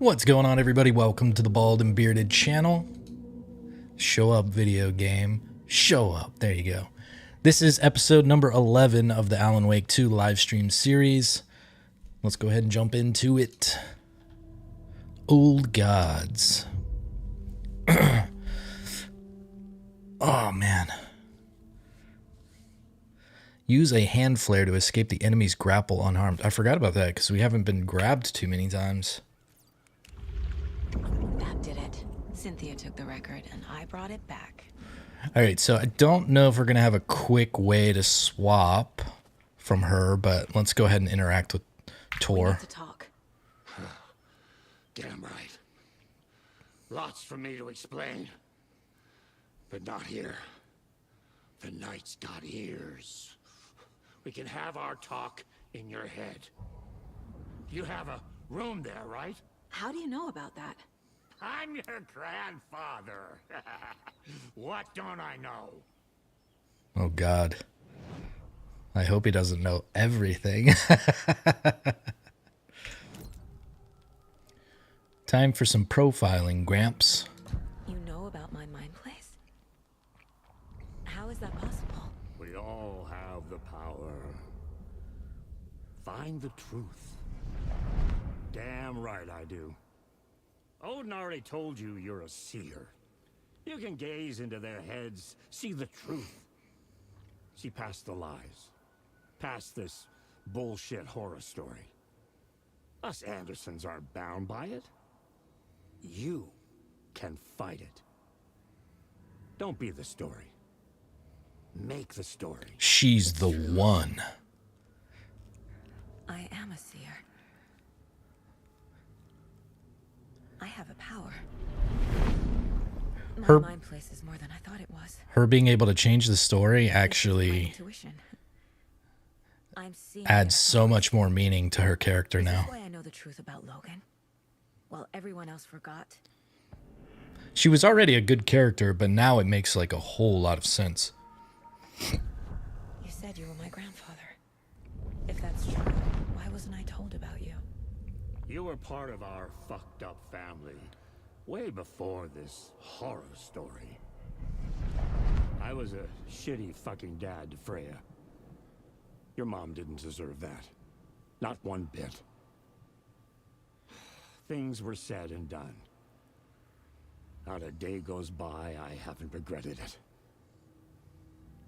What's going on, everybody? Welcome to the Bald and Bearded channel. Show up video game. Show up. There you go. This is episode number 11 of the Alan Wake 2 live stream series. Let's go ahead and jump into it. Old Gods. Oh, man. Use a hand flare to escape the enemy's grapple unharmed. I forgot about that because we haven't been grabbed too many times. That did it. Cynthia took the record and I brought it back. All right, so I don't know if we're going to have a quick way to swap from her, but let's go ahead and interact with Tor. We need to talk. Damn right. Lots for me to explain. But not here. The night's got ears. We can have our talk in your head. You have a room there, right? How do you know about that? I'm your grandfather. What don't I know? Oh, God. I hope he doesn't know everything. Time for some profiling, Gramps. You know about my mind place? How is that possible? We all have the power. Find the truth. Damn right I do. Odin already told you you're a seer. You can gaze into their heads, see the truth. See past the lies. Past this bullshit horror story. Us Andersons aren't bound by it. You can fight it. Don't be the story. Make the story. She's the one. I am a seer. I have a power. My mind place is more than I thought it was. Her being able to change the story actually Intuition. I'm seeing adds so much more meaning to her character Is now. this why I know the truth about Logan? While everyone else forgot. She was already a good character, but now it makes like a whole lot of sense. You said you were my grandfather. If that's true, why wasn't I told about you? You were part of our fucked up family way before this horror story. I was a shitty fucking dad to Freya. Your mom didn't deserve that. Not one bit. Things were said and done. Not a day goes by I haven't regretted it.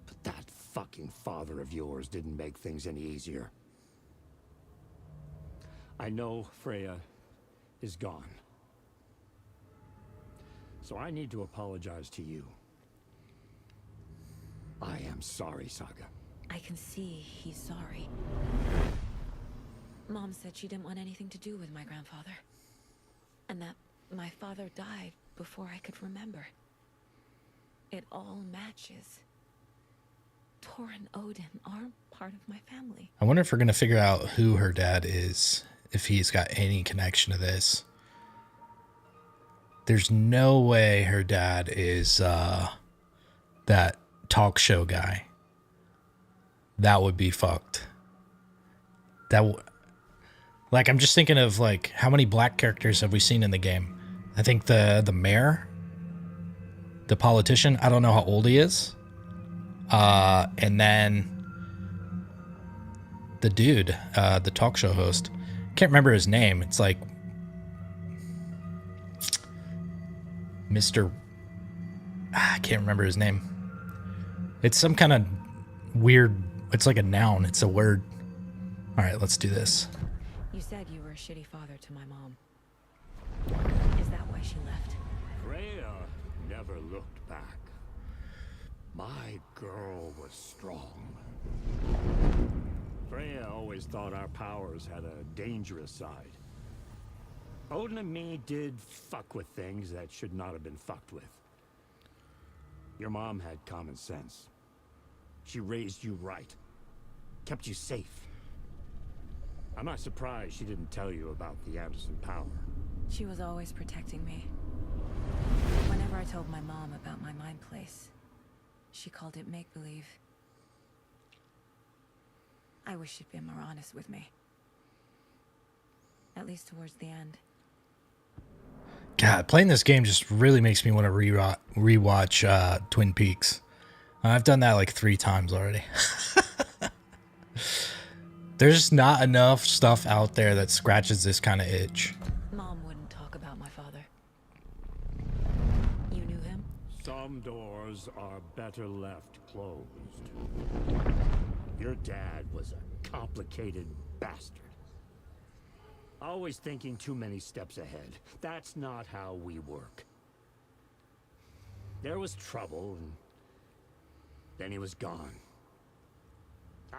But that fucking father of yours didn't make things any easier. I know Freya is gone. So I need to apologize to you. I am sorry, Saga. I can see he's sorry. Mom said she didn't want anything to do with my grandfather. And that my father died before I could remember. It all matches. Tor and Odin are part of my family. I wonder if we're going to figure out who her dad is, if he's got any connection to this. There's no way her dad is that talk show guy. That would be fucked. Like, I'm just thinking of, like, how many black characters have we seen in the game? I think the mayor, the politician, I don't know how old he is. And then the dude, the talk show host. Can't remember his name. It's like Mr. I can't remember his name. It's some kind of weird, it's like a noun. It's a word. All right, let's do this. You said you were a shitty father to my mom. Is that why she left? Freya never looked back. My girl was strong. Freya always thought our powers had a dangerous side. Odin and me did fuck with things that should not have been fucked with. Your mom had common sense. She raised you right. Kept you safe. I'm not surprised she didn't tell you about the Anderson power. She was always protecting me. Whenever I told my mom about my mind place, she called it make-believe. I wish she'd been more honest with me. At least towards the end. God, playing this game just really makes me want to rewatch Twin Peaks. I've done that like 3 times already. There's just not enough stuff out there that scratches this kind of itch. Mom wouldn't talk about my father. You knew him? Some doors are better left closed. Your dad was a complicated bastard. Always thinking too many steps ahead. That's not how we work. There was trouble, and then he was gone.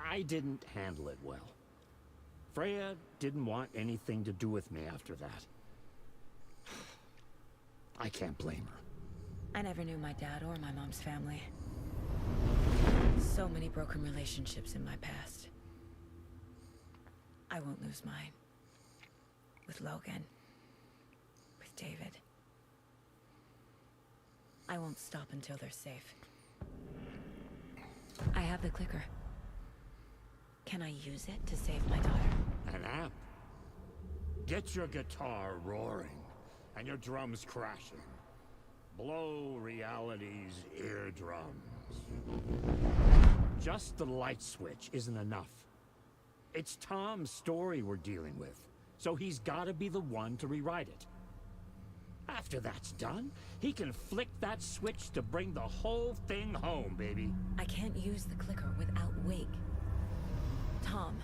I didn't handle it well. Freya didn't want anything to do with me after that. I can't blame her. I never knew my dad or my mom's family. So many broken relationships in my past. I won't lose mine. With Logan. With David. I won't stop until they're safe. I have the clicker. Can I use it to save my daughter? An app? Get your guitar roaring and your drums crashing. Blow reality's eardrums. Just the light switch isn't enough. It's Tom's story we're dealing with, so he's gotta be the one to rewrite it. After that's done, he can flick that switch to bring the whole thing home, baby. I can't use the clicker without Wake. Tom.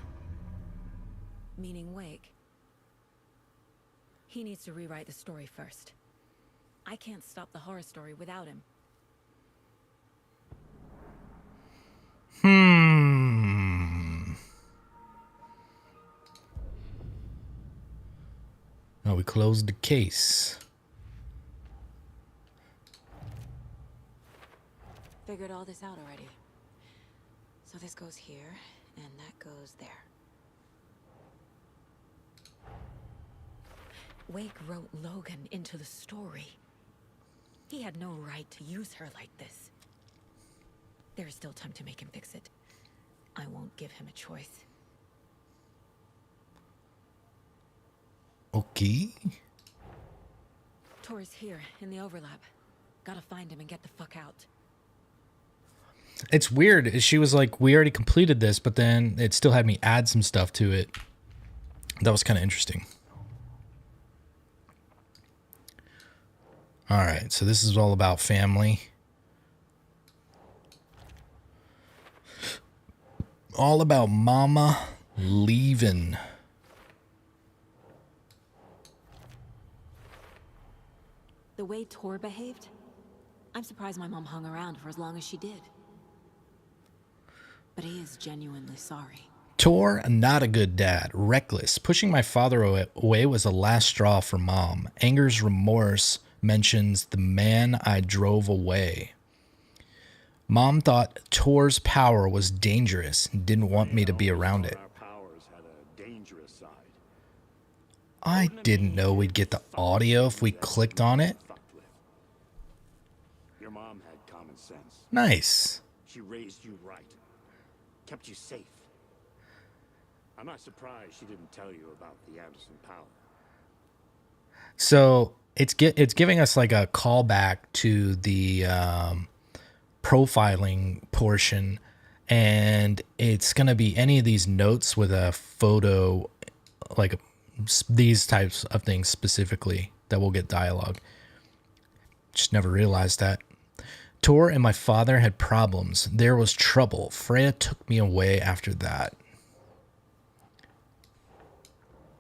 Meaning Wake. He needs to rewrite the story first. I can't stop the horror story without him. Now we closed the case. Figured all this out already. So this goes here, and that goes there. Wake wrote Logan into the story. He had no right to use her like this. There is still time to make him fix it. I won't give him a choice. Okay. Tor's here, in the overlap. Gotta find him and get the fuck out. It's weird. She was like, we already completed this, but then it still had me add some stuff to it. That was kind of interesting. All right, so this is all about family. All about Mama leaving. The way Tor behaved, I'm surprised my mom hung around for as long as she did. But he is genuinely sorry. Tor, not a good dad. Reckless. Pushing my father away was the last straw for Mom. Anger's remorse mentions the man I drove away. Mom thought Tor's power was dangerous and didn't want me to be around it. Our powers had a dangerous side. I didn't know we'd get the audio if we clicked on it. Your mom had common sense. Nice. She raised you right. Kept you safe. I'm not surprised she didn't tell you about the Anderson power. So it's giving us like a callback to the profiling portion, and it's going to be any of these notes with a photo, like these types of things specifically, that will get dialogue. Just never realized that. Tor and my father had problems. There was trouble. Freya took me away after that.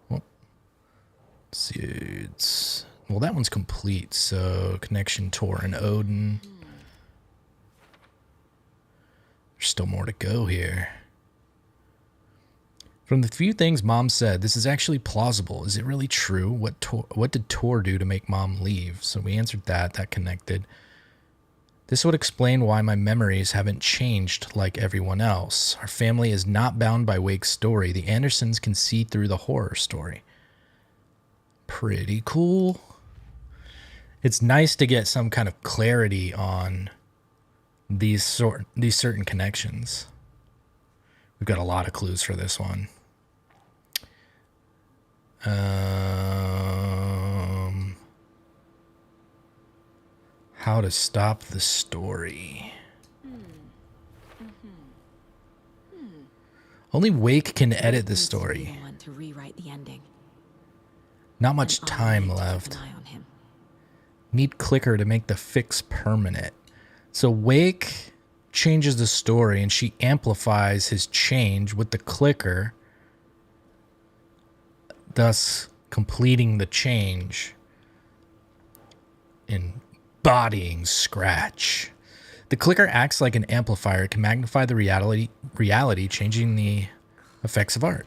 Well, let's see. Well, that one's complete. So connection Tor and Odin. There's still more to go here. From the few things Mom said, this is actually plausible. Is it really true? What did Tor do to make Mom leave? So we answered that. That connected. This would explain why my memories haven't changed like everyone else. Our family is not bound by Wake's story. The Andersons can see through the horror story. Pretty cool. It's nice to get some kind of clarity on these certain connections. We've got a lot of clues for this one. How to stop the story. Only Wake can edit the Needs to be story. the one to rewrite the ending. Not much And I'll time need to keep left. an eye on him. Need clicker to make the fix permanent. So Wake changes the story and she amplifies his change with the clicker, thus completing the change, embodying Scratch. The clicker acts like an amplifier. It can magnify the reality, changing the effects of art.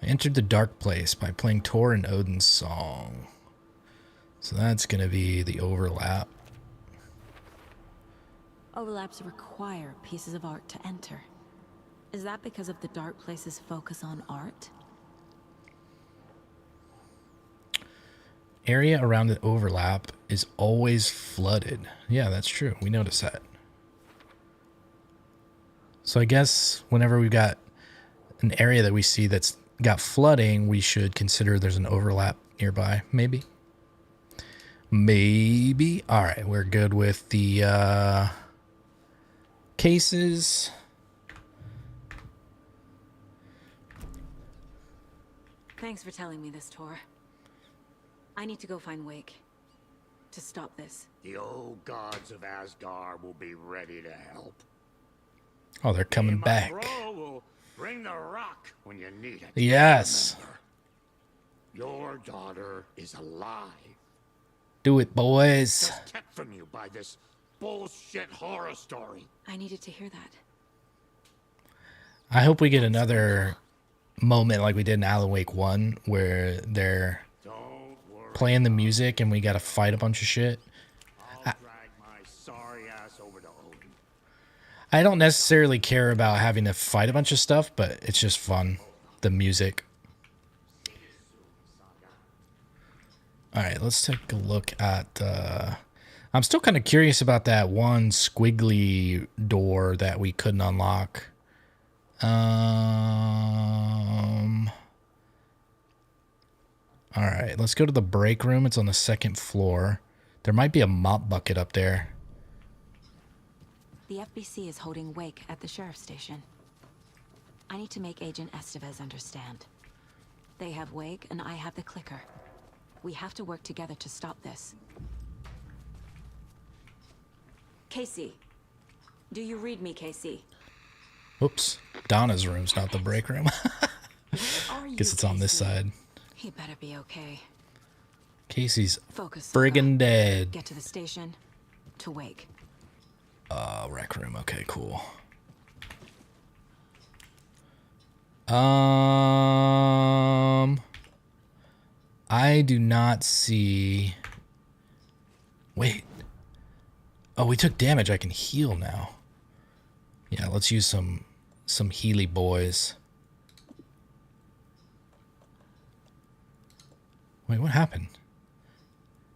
I entered the dark place by playing Thor and Odin's song. So that's going to be the overlap. Overlaps require pieces of art to enter. Is that because of the dark place's focus on art? Area around the overlap is always flooded. Yeah, that's true. We noticed that. So I guess whenever we've got an area that we see that's got flooding, we should consider there's an overlap nearby. Maybe. Maybe. All right, we're good with the cases. Thanks for telling me this, Tor. I need to go find Wake to stop this. The old gods of Asgard will be ready to help. Oh, they're coming Me and my back. bro will bring the rock when you need it. Yes. Remember, your daughter is alive. Do it, boys. Just kept from you by this bullshit horror story. I needed to hear that. I hope we get another moment like we did in Alan Wake 1 where they're Don't worry. playing the music and we got to fight a bunch of shit. I'll drag my sorry ass over to Odin. I don't necessarily care about having to fight a bunch of stuff, but it's just fun. The music. All right, let's take a look at... I'm still kind of curious about that one squiggly door that we couldn't unlock. All right, let's go to the break room. It's on the second floor. There might be a mop bucket up there. The FBC is holding Wake at the sheriff's station. I need to make Agent Estevez understand. They have Wake and I have the clicker. We have to work together to stop this. Casey. Do you read me, Casey? Oops. Donna's room's not the break room. Are you, Guess it's on this Casey? side. He better be okay. Casey's Focus. friggin' dead. Get to the station. To Wake. Rec room. Okay, cool. I do not see... Wait. Oh, we took damage. I can heal now. Yeah, let's use some Healy boys. Wait, what happened?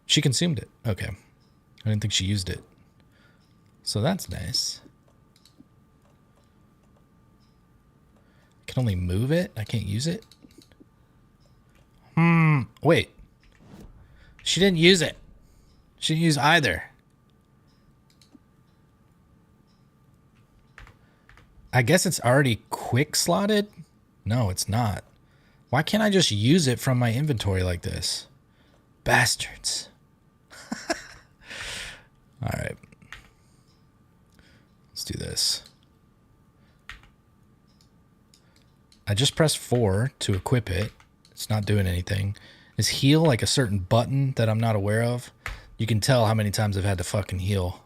She consumed it. Okay. I didn't think she used it. So that's nice. I can only move it. I can't use it. Wait. She didn't use it. She didn't use either. I guess it's already quick slotted? No, it's not. Why can't I just use it from my inventory like this? Bastards. All right. Let's do this. I just pressed 4 to equip it. It's not doing anything. Is heal like a certain button that I'm not aware of? You can tell how many times I've had to fucking heal.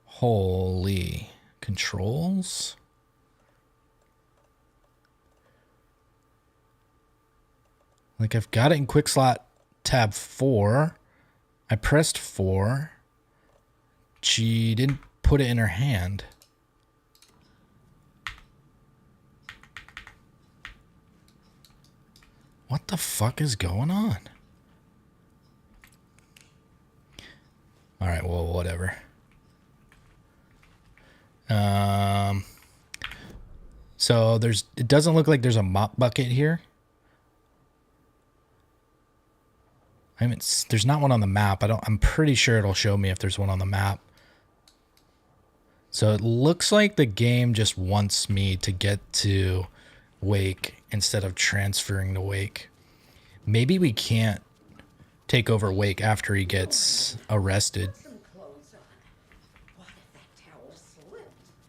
Holy. Controls? Like I've got it in quick slot tab 4. I pressed 4. She didn't put it in her hand. What the fuck is going on? All right, well, whatever. So it doesn't look like there's a mop bucket here. There's not one on the map. I'm pretty sure it'll show me if there's one on the map. So it looks like the game just wants me to get to Wake instead of transferring to Wake. Maybe we can't take over Wake after he gets arrested.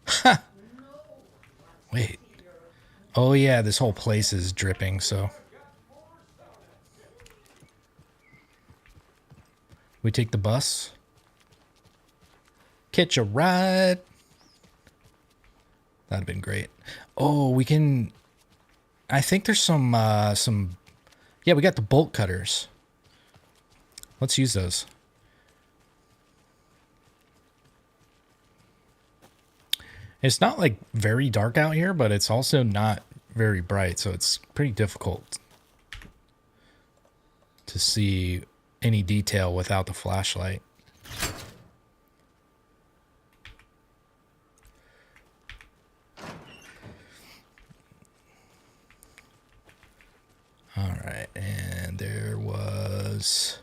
Ha! Wait. Oh yeah, this whole place is dripping, so. We take the bus. Catch a ride. That'd have been great. Oh, we can. I think there's some. Yeah, we got the bolt cutters. Let's use those. It's not like very dark out here, but it's also not very bright, so it's pretty difficult to see any detail without the flashlight. All right, and there was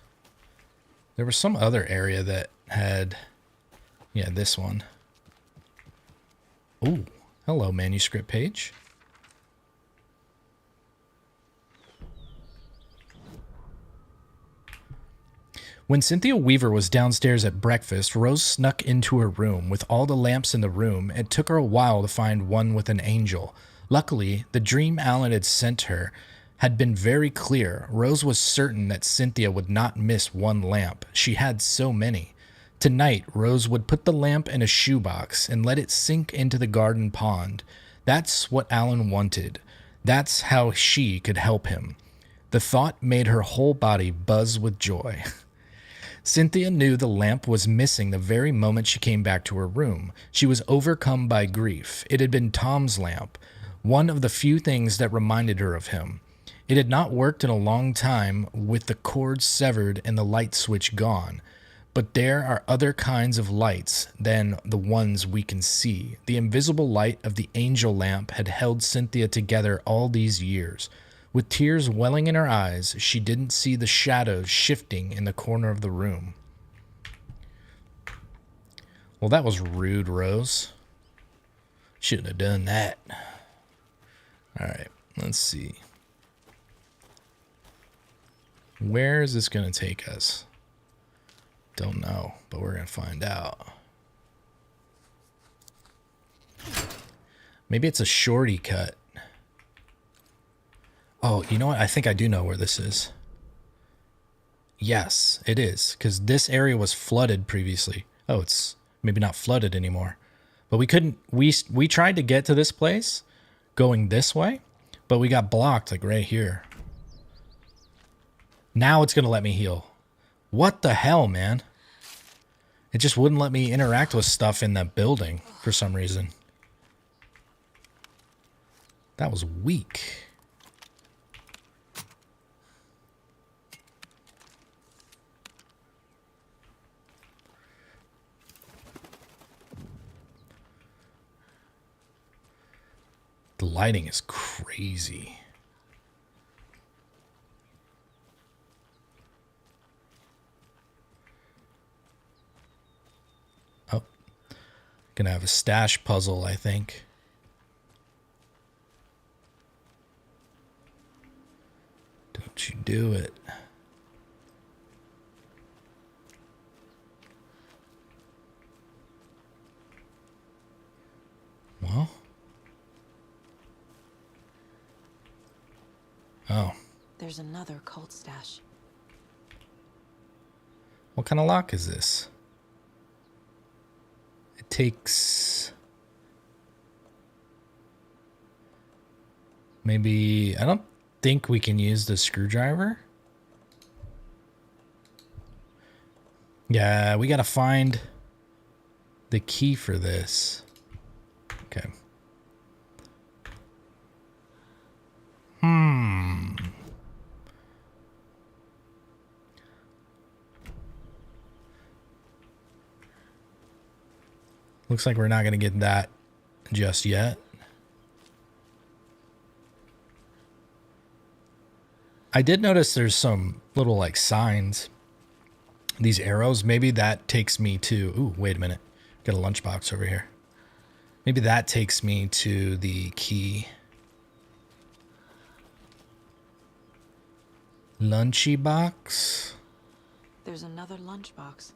some other area that had, yeah, this one. Ooh, hello, manuscript page. When Cynthia Weaver was downstairs at breakfast, Rose snuck into her room. With all the lamps in the room, it took her a while to find one with an angel. Luckily, the dream Alan had sent her had been very clear. Rose was certain that Cynthia would not miss one lamp. She had so many. Tonight, Rose would put the lamp in a shoebox and let it sink into the garden pond. That's what Alan wanted. That's how she could help him. The thought made her whole body buzz with joy. Cynthia knew the lamp was missing the very moment she came back to her room. She was overcome by grief. It had been Tom's lamp, one of the few things that reminded her of him. It had not worked in a long time, with the cord severed and the light switch gone. But there are other kinds of lights than the ones we can see. The invisible light of the angel lamp had held Cynthia together all these years. With tears welling in her eyes, she didn't see the shadows shifting in the corner of the room. Well, that was rude, Rose. Shouldn't have done that. All right, let's see. Where is this going to take us? Don't know, but we're going to find out. Maybe it's a shorty cut. Oh, you know what? I think I do know where this is. Yes, it is, because this area was flooded previously. Oh, it's maybe not flooded anymore. But we couldn't, we tried to get to this place going this way, but we got blocked like right here. Now it's going to let me heal. What the hell, man? It just wouldn't let me interact with stuff in that building for some reason. That was weak. The lighting is crazy. Oh, gonna have a stash puzzle, I think. Don't you do it. Well. Oh. There's another cult stash. What kind of lock is this? It takes... Maybe... I don't think we can use the screwdriver. Yeah, we gotta find the key for this. Okay. Looks like we're not going to get that just yet. I did notice there's some little like signs. These arrows, maybe that takes me to... Ooh, wait a minute. Got a lunchbox over here. Maybe that takes me to the key. Lunchy box. There's another lunchbox.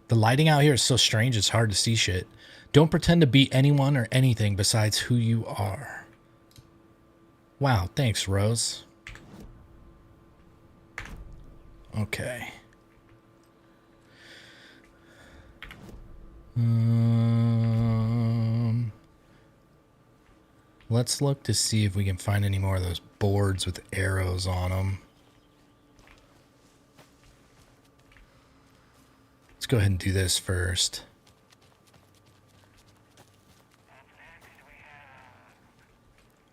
The lighting out here is so strange, it's hard to see shit. Don't pretend to be anyone or anything besides who you are. Wow, thanks, Rose. Okay. Let's look to see if we can find any more of those boards with arrows on them. Let's go ahead and do this first.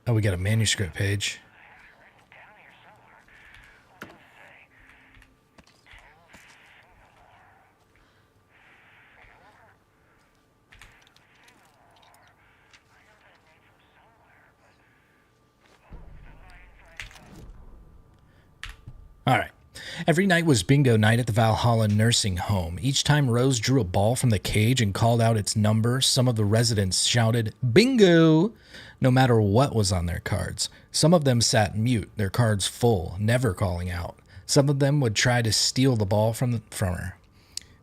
Oh, we got a manuscript page. All right. Every night was bingo night at the Valhalla nursing home. Each time Rose drew a ball from the cage and called out its number, some of the residents shouted, "Bingo!" no matter what was on their cards. Some of them sat mute, their cards full, never calling out. Some of them would try to steal the ball from her.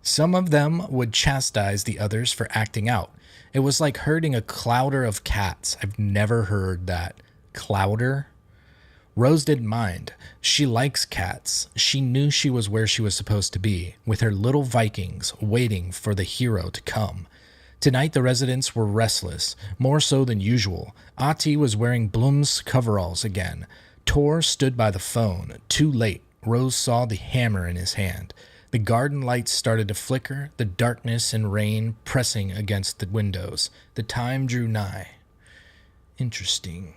Some of them would chastise the others for acting out. It was like herding a clouder of cats. I've never heard that. Clouder? Rose didn't mind. She likes cats. She knew she was where she was supposed to be, with her little Vikings waiting for the hero to come. Tonight the residents were restless, more so than usual. Ahti was wearing Blum's coveralls again. Tor stood by the phone. Too late. Rose saw the hammer in his hand. The garden lights started to flicker, the darkness and rain pressing against the windows. The time drew nigh. Interesting.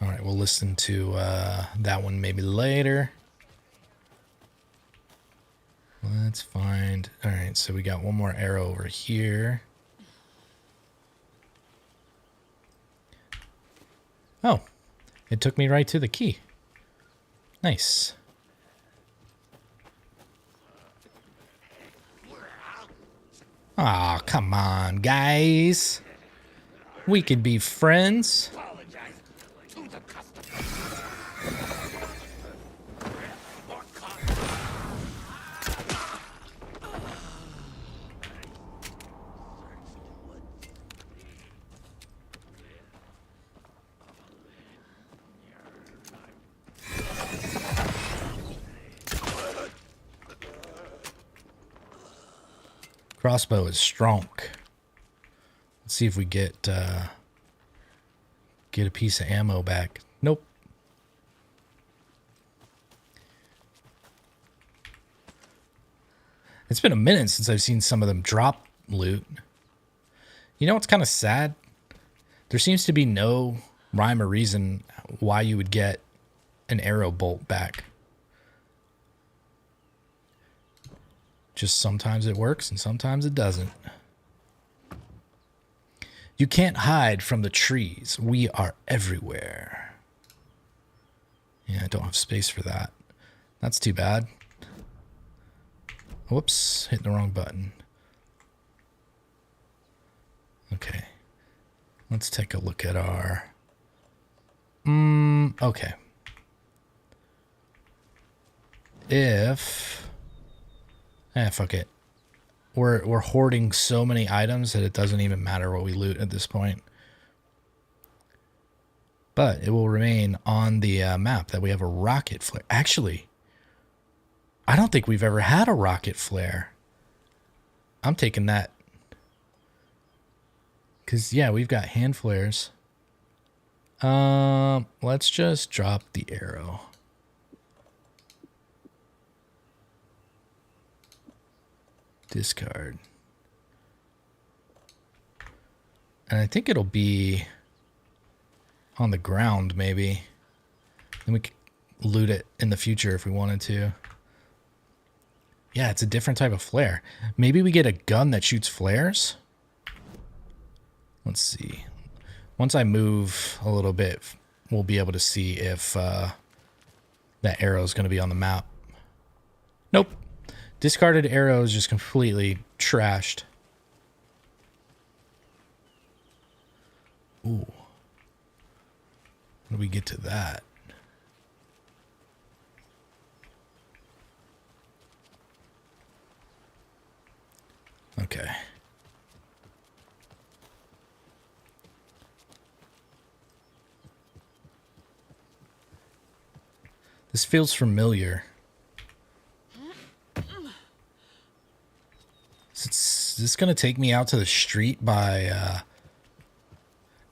All right, we'll listen to that one maybe later. Let's find... All right, so we got one more arrow over here. Oh, it took me right to the key. Nice. Aw, come on, guys. We could be friends. Crossbow is strong. Let's see if we get a piece of ammo back. Nope. It's been a minute since I've seen some of them drop loot. You know what's kind of sad? There seems to be no rhyme or reason why you would get an arrow bolt back. Just sometimes it works and sometimes it doesn't. You can't hide from the trees. We are everywhere. Yeah, I don't have space for that. That's too bad. Whoops, hit the wrong button. Okay. Let's take a look at our... okay. If... fuck it. We're hoarding so many items that it doesn't even matter what we loot at this point. But it will remain on the map that we have a rocket flare. Actually, I don't think we've ever had a rocket flare. I'm taking that. Because, yeah, we've got hand flares. Let's just drop the arrow. Discard. And I think it'll be on the ground, maybe. Then we could loot it in the future if we wanted to. Yeah, it's a different type of flare. Maybe we get a gun that shoots flares? Let's see. Once I move a little bit, we'll be able to see if that arrow is going to be on the map. Nope. Discarded arrow is just completely trashed. Ooh. How do we get to that? Okay. This feels familiar. Is this going to take me out to the street by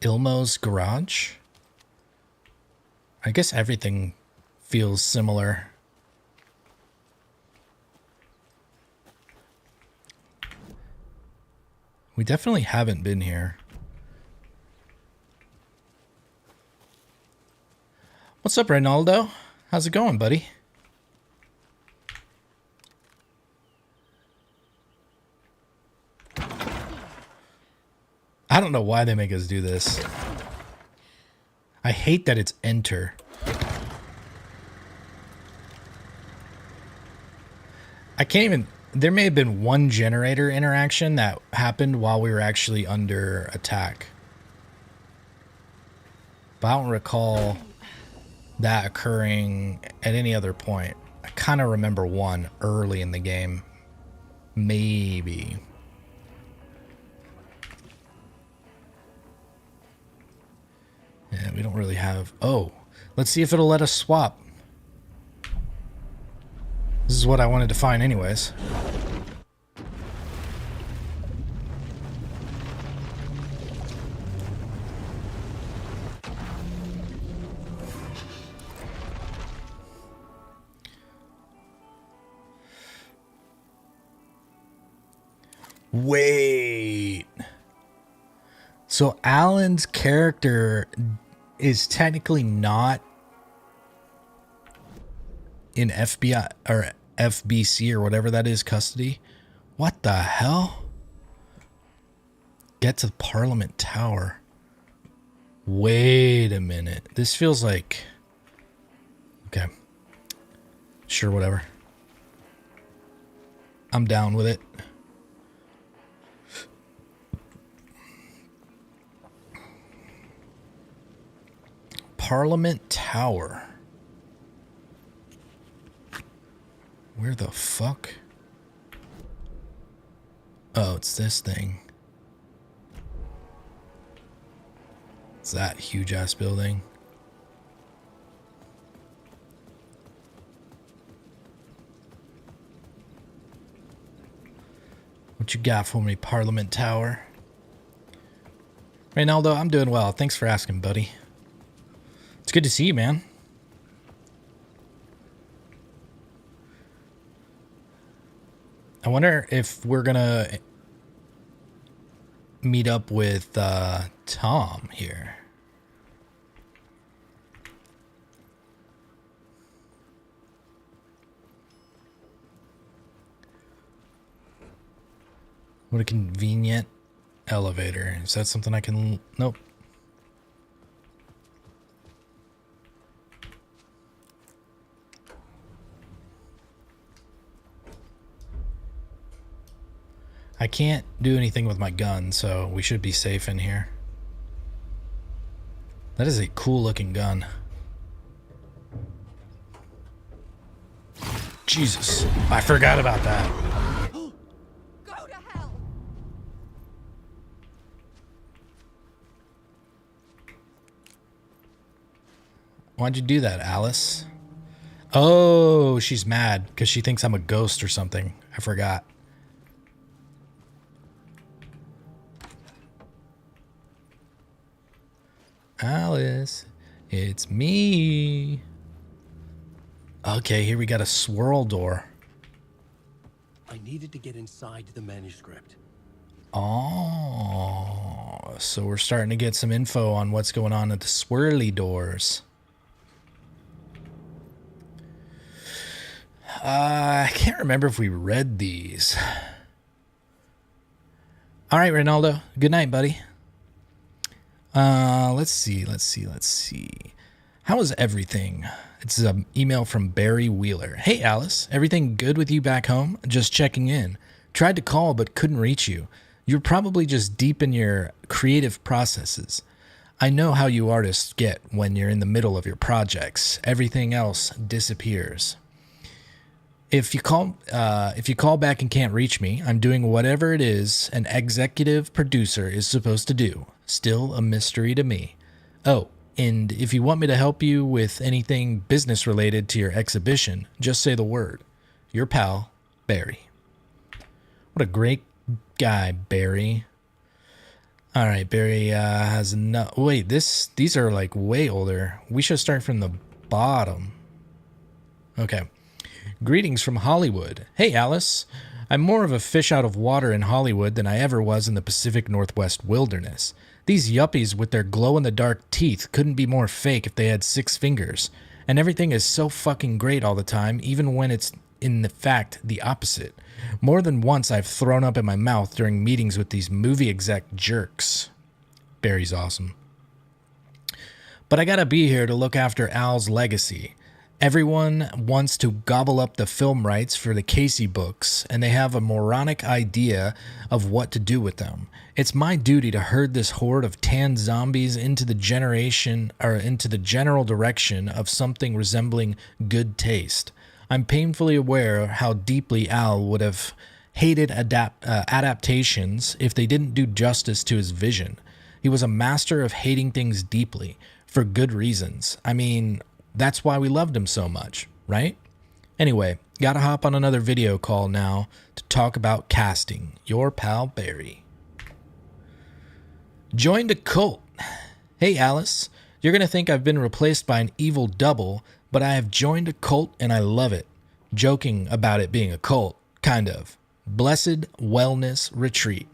Ilmo's garage? I guess everything feels similar. We definitely haven't been here. What's up, Reynaldo? How's it going, buddy? I don't know why they make us do this. I hate that it's enter. I can't even... There may have been one generator interaction that happened while we were actually under attack. But I don't recall that occurring at any other point. I kind of remember one early in the game. Maybe. Yeah, we don't really have... Oh, let's see if it'll let us swap. This is what I wanted to find anyways. Wait. So Alan's character is technically not in FBI or FBC or whatever that is custody. What the hell? Get to the Parliament Tower. Wait a minute. This feels like... Okay. Sure, whatever. I'm down with it. Parliament Tower. Where the fuck? Oh, it's this thing. It's that huge ass building. What you got for me, Parliament Tower? Reynaldo, I'm doing well. Thanks for asking, buddy. It's good to see you, man. I wonder if we're gonna meet up with Tom here. What a convenient elevator. Is that something I can... Nope. I can't do anything with my gun, so we should be safe in here. That is a cool looking gun. Jesus, I forgot about that. Go to hell. Why'd you do that, Alice? Oh, she's mad because she thinks I'm a ghost or something. I forgot. Alice, it's me. Okay, here we got a swirl door. I needed to get inside the manuscript. Oh, so we're starting to get some info on what's going on at the swirly doors. I can't remember if we read these. All right, Ronaldo. Good night, buddy. Let's see. How is everything? It's an email from Barry Wheeler. Hey, Alice. Everything good with you back home? Just checking in. Tried to call but couldn't reach you. You're probably just deep in your creative processes. I know how you artists get when you're in the middle of your projects. Everything else disappears. If you call back and can't reach me, I'm doing whatever it is an executive producer is supposed to do. Still a mystery to me. Oh, and if you want me to help you with anything business related to your exhibition, just say the word. Your pal, Barry. What a great guy, Barry. All right, Barry has no. Wait, these are like way older. We should start from the bottom. Okay. Greetings from Hollywood. Hey, Alice. I'm more of a fish out of water in Hollywood than I ever was in the Pacific Northwest wilderness. These yuppies with their glow-in-the-dark teeth couldn't be more fake if they had 6 fingers. And everything is so fucking great all the time, even when it's in the fact the opposite. More than once I've thrown up in my mouth during meetings with these movie exec jerks. Barry's awesome. But I gotta be here to look after Al's legacy. Everyone wants to gobble up the film rights for the Casey books, and they have a moronic idea of what to do with them. It's my duty to herd this horde of tan zombies into the general direction of something resembling good taste. I'm painfully aware how deeply Al would have hated adaptations if they didn't do justice to his vision. He was a master of hating things deeply, for good reasons. I mean, that's why we loved him so much, right? Anyway, gotta hop on another video call now to talk about casting. Your pal Barry. Joined a cult. Hey, Alice. You're gonna think I've been replaced by an evil double, but I have joined a cult and I love it. Joking about it being a cult, kind of. Blessed Wellness Retreat.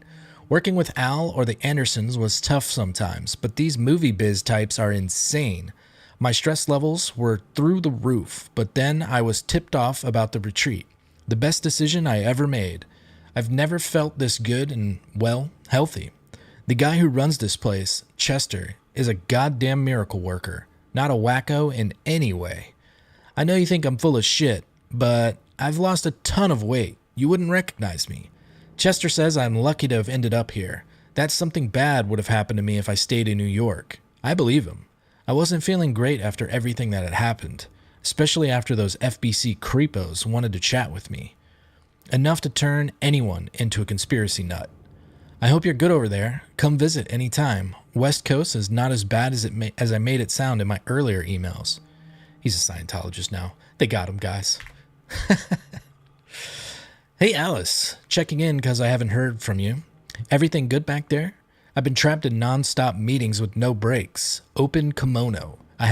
Working with Al or the Andersons was tough sometimes, but these movie biz types are insane. My stress levels were through the roof, but then I was tipped off about the retreat. The best decision I ever made. I've never felt this good and, well, healthy. The guy who runs this place, Chester, is a goddamn miracle worker, not a wacko in any way. I know you think I'm full of shit, but I've lost a ton of weight. You wouldn't recognize me. Chester says I'm lucky to have ended up here. That something bad would have happened to me if I stayed in New York. I believe him. I wasn't feeling great after everything that had happened, especially after those FBC creepos wanted to chat with me. Enough to turn anyone into a conspiracy nut. I hope you're good over there. Come visit anytime. West Coast is not as bad as I made it sound in my earlier emails. He's a Scientologist now. They got him, guys. Hey, Alice. Checking in because I haven't heard from you. Everything good back there? I've been trapped in non-stop meetings with no breaks. Open kimono. I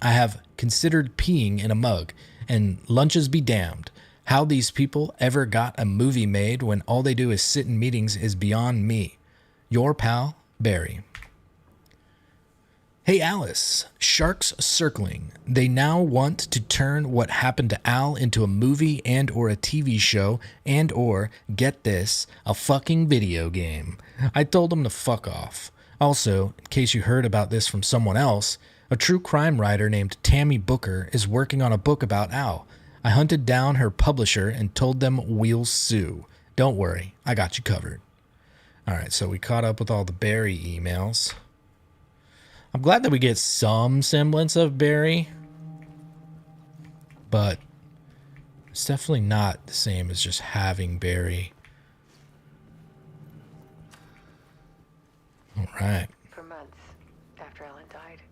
have considered peeing in a mug, and lunches be damned. How these people ever got a movie made when all they do is sit in meetings is beyond me. Your pal, Barry. Hey, Alice. Sharks circling. They now want to turn what happened to Al into a movie and or a TV show and or, get this, a fucking video game. I told them to fuck off. Also, in case you heard about this from someone else, a true crime writer named Tammy Booker is working on a book about Al. I hunted down her publisher and told them we'll sue. Don't worry, I got you covered. All right, so we caught up with all the Barry emails. I'm glad that we get some semblance of Barry, but it's definitely not the same as just having Barry. All right. For months after Ellen died,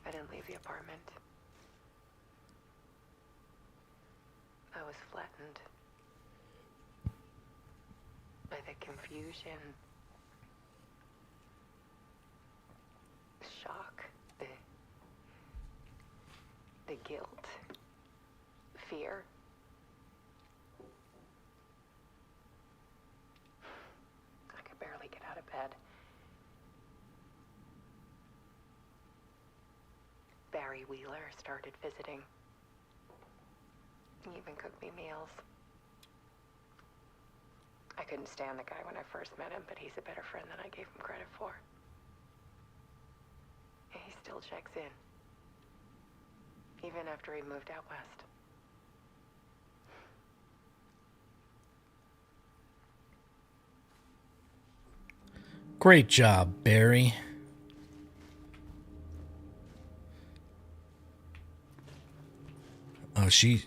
I didn't leave the apartment. I was flattened by the confusion, shock, the guilt, fear. I could barely get out of bed. Barry Wheeler started visiting. He even cooked me meals. I couldn't stand the guy when I first met him, but he's a better friend than I gave him credit for. He still checks in. Even after he moved out west. Great job, Barry. Oh, is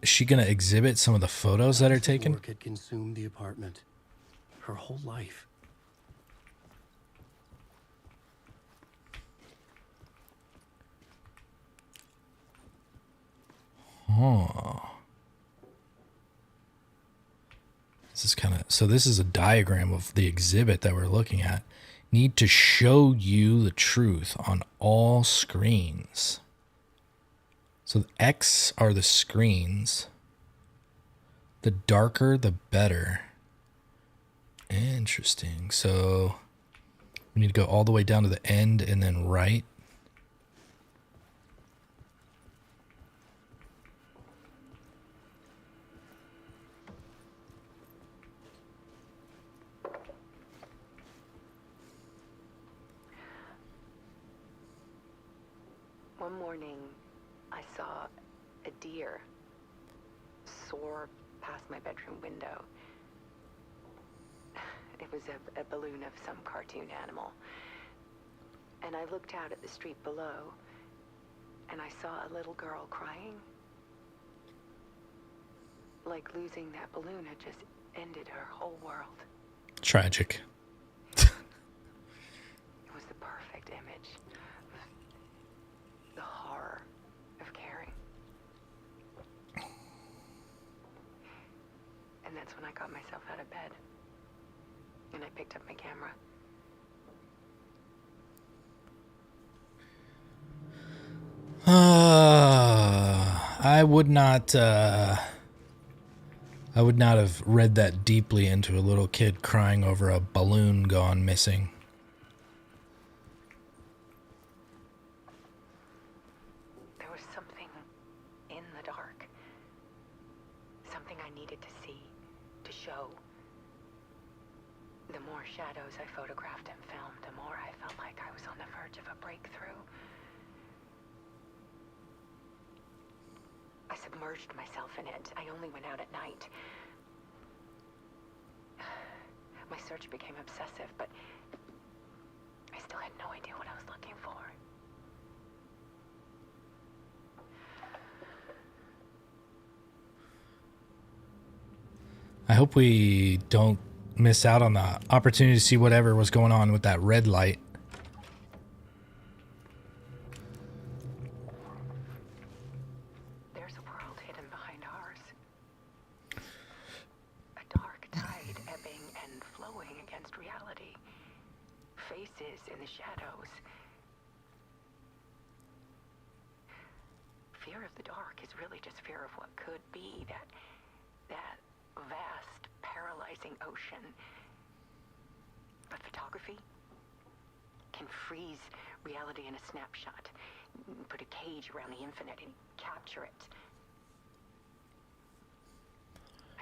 she gonna exhibit some of the photos that are taken? Work had consumed the apartment. Her whole life. Oh. This is kind of, so this is a diagram of the exhibit that we're looking at. Need to show you the truth on all screens. So the X are the screens. The darker, the better. Interesting. So we need to go all the way down to the end and then right. One morning, I saw a deer soar past my bedroom window. It was a balloon of some cartoon animal. And I looked out at the street below, and I saw a little girl crying. Like losing that balloon had just ended her whole world. Tragic. It was the perfect image of the horror of caring. And that's when I got myself out of bed. And I picked up my camera. I would not have read that deeply into a little kid crying over a balloon gone missing. There was something in the dark. Something I needed to see, to show. The more shadows I photographed and filmed, the more I felt like I was on the verge of a breakthrough. I submerged myself in it. I only went out at night. My search became obsessive, but I still had no idea what I was looking for. I hope we don't miss out on the opportunity to see whatever was going on with that red light. There's a world hidden behind ours. A dark tide ebbing and flowing against reality. Faces in the shadows. Fear of the dark is really just fear of what could be, that vast, paralyzing ocean. But photography can freeze reality in a snapshot, put a cage around the infinite and capture it.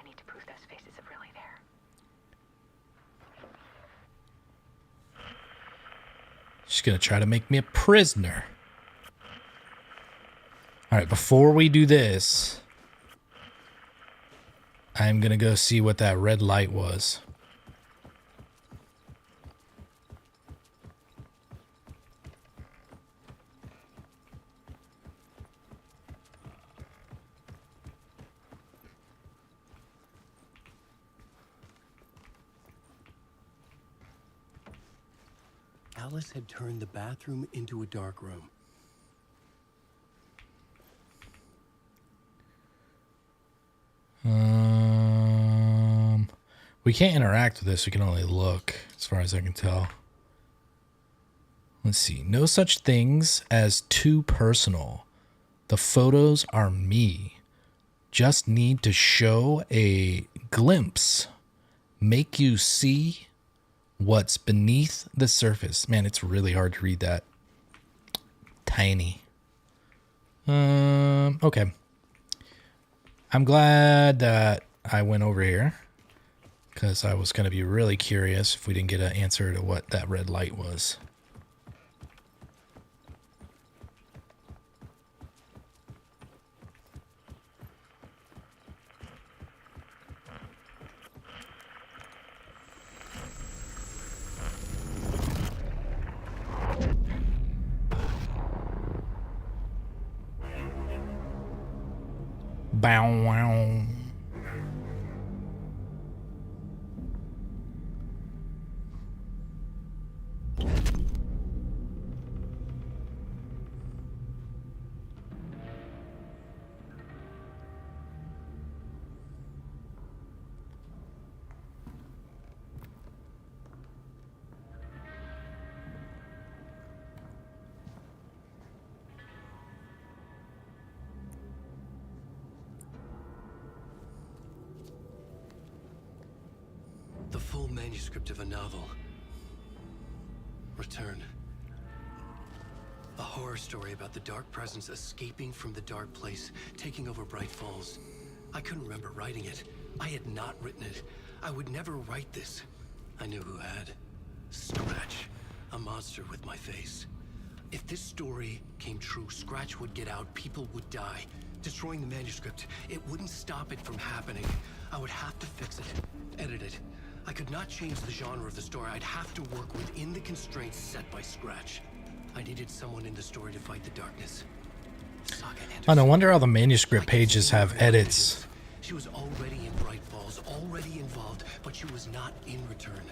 I need to prove those faces are really there. She's gonna try to make me a prisoner. All right, before we do this, I'm gonna go see what that red light was. Alice had turned the bathroom into a dark room. We can't interact with this. We can only look, as far as I can tell. Let's see. No such things as too personal. The photos are me. Just need to show a glimpse. Make you see what's beneath the surface. Man, it's really hard to read that. Tiny. Okay. I'm glad that I went over here because I was going to be really curious if we didn't get an answer to what that red light was. Bow wow. The full manuscript of a novel. Return. A horror story about the dark presence escaping from the dark place, taking over Bright Falls. I couldn't remember writing it. I had not written it. I would never write this. I knew who had. Scratch. A monster with my face. If this story came true, Scratch would get out, people would die. Destroying the manuscript, it wouldn't stop it from happening. I would have to fix it, edit it. I could not change the genre of the story. I'd have to work within the constraints set by Scratch. I needed someone in the story to fight the darkness. Oh, no wonder all the manuscript pages have edits. She was already in Bright Falls, already involved, but she was not in Return.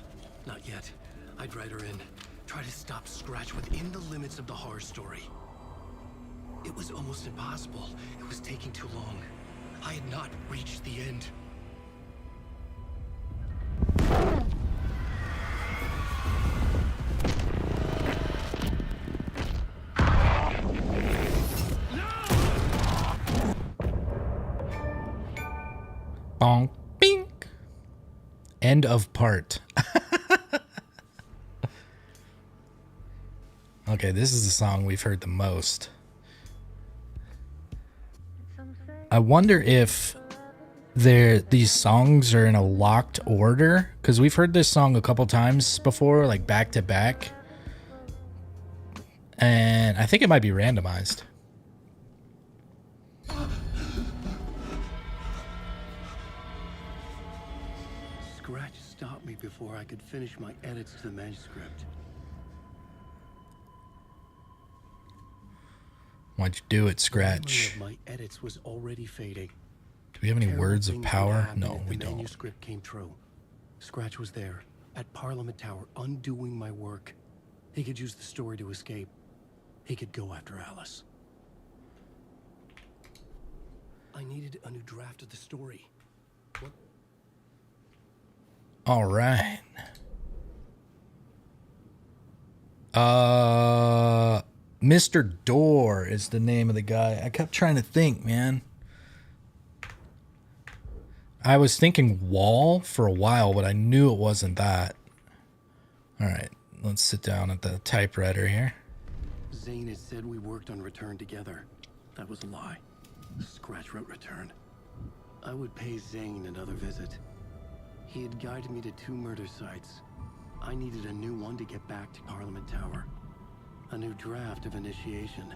Not yet. I'd write her in. Try to stop Scratch within the limits of the horror story. It was almost impossible. It was taking too long. I had not reached the end. Bonk, bink. End of part. Okay, this is the song we've heard the most. I wonder if these songs are in a locked order, because we've heard this song a couple times before, like back to back, and I think it might be randomized. Scratch stopped me before I could finish my edits to the manuscript. Why'd you do it, The Scratch? memory of my edits was already fading. Do we have any Terrible words of things would power? happen No, if we the don't. manuscript came true. Scratch was there, at Parliament Tower, undoing my work. He could use the story to escape. He could go after Alice. I needed a new draft of the story. What? All right. Mr. Door is the name of the guy. I kept trying to think, man. I was thinking Wall for a while, but I knew it wasn't that. All right, let's sit down at the typewriter here. Zane had said we worked on Return together. That was a lie. Scratch wrote Return. I would pay Zane another visit. He had guided me to 2 murder sites. I needed a new one to get back to Parliament Tower. A new draft of Initiation.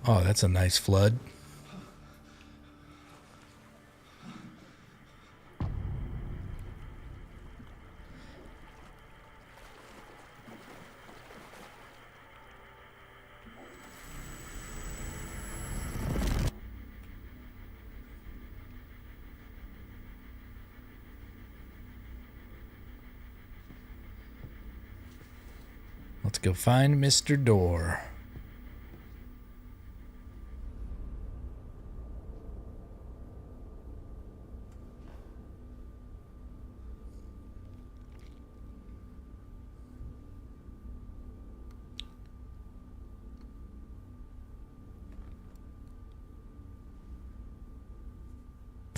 Oh, that's a nice flood. Let's go find Mr. Door.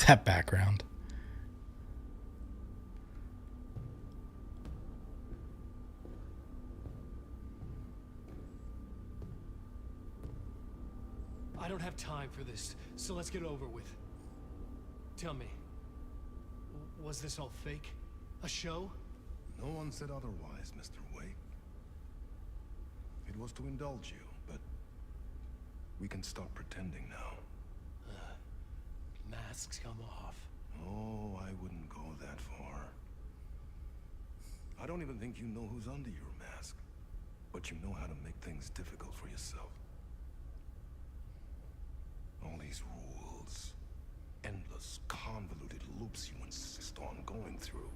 that background. I don't have time for this, so let's get over with. Tell me, was this all fake? A show? No one said otherwise, Mr. Wake. It was to indulge you, but we can stop pretending now. Masks come off. Oh, I wouldn't go that far. I don't even think you know who's under your mask, but you know how to make things difficult for yourself. All these rules, endless, convoluted loops you insist on going through.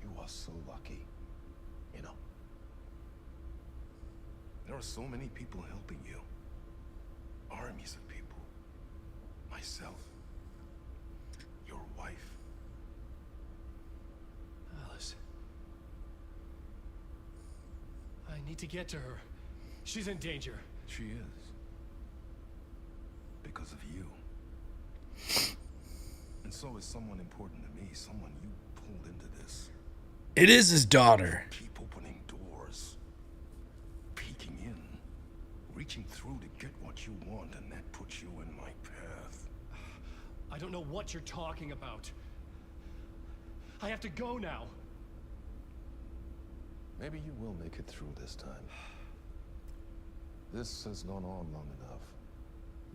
You are so lucky, you know. There are so many people helping you. Armies of people. Myself. Your wife. Alice. I need to get to her. She's in danger. She is. Because of you. And so is someone important to me, someone you pulled into this. It is his daughter. Keep opening doors. Peeking in. Reaching through to get what you want, and that puts you in my path. I don't know what you're talking about. I have to go now. Maybe you will make it through this time. This has gone on long enough.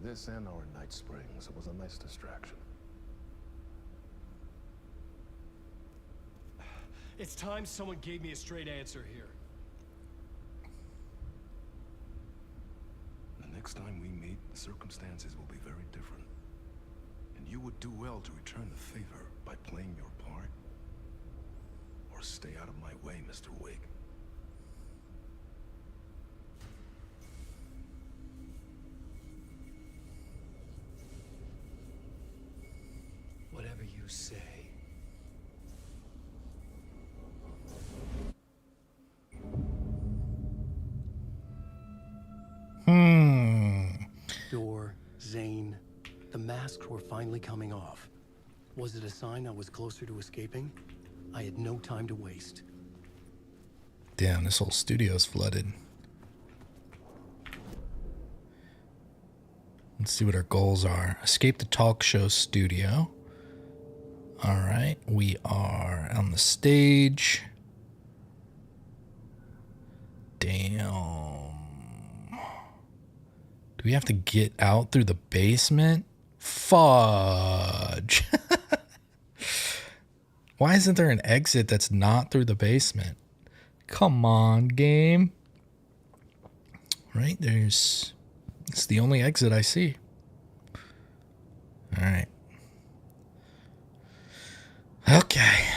This and our night springs. It was a nice distraction. It's time someone gave me a straight answer here. The next time we meet, the circumstances will be very different. And you would do well to return the favor by playing your part. Or stay out of my way, Mr. Wake. Whatever you say. Door, Zane. The masks were finally coming off. Was it a sign I was closer to escaping? I had no time to waste. Damn, this whole studio's flooded. Let's see what our goals are. Escape the talk show studio. All right, we are on the stage. Damn. Do we have to get out through the basement? Fudge. Why isn't there an exit that's not through the basement? Come on, game. Right, it's the only exit I see. All right. Okay.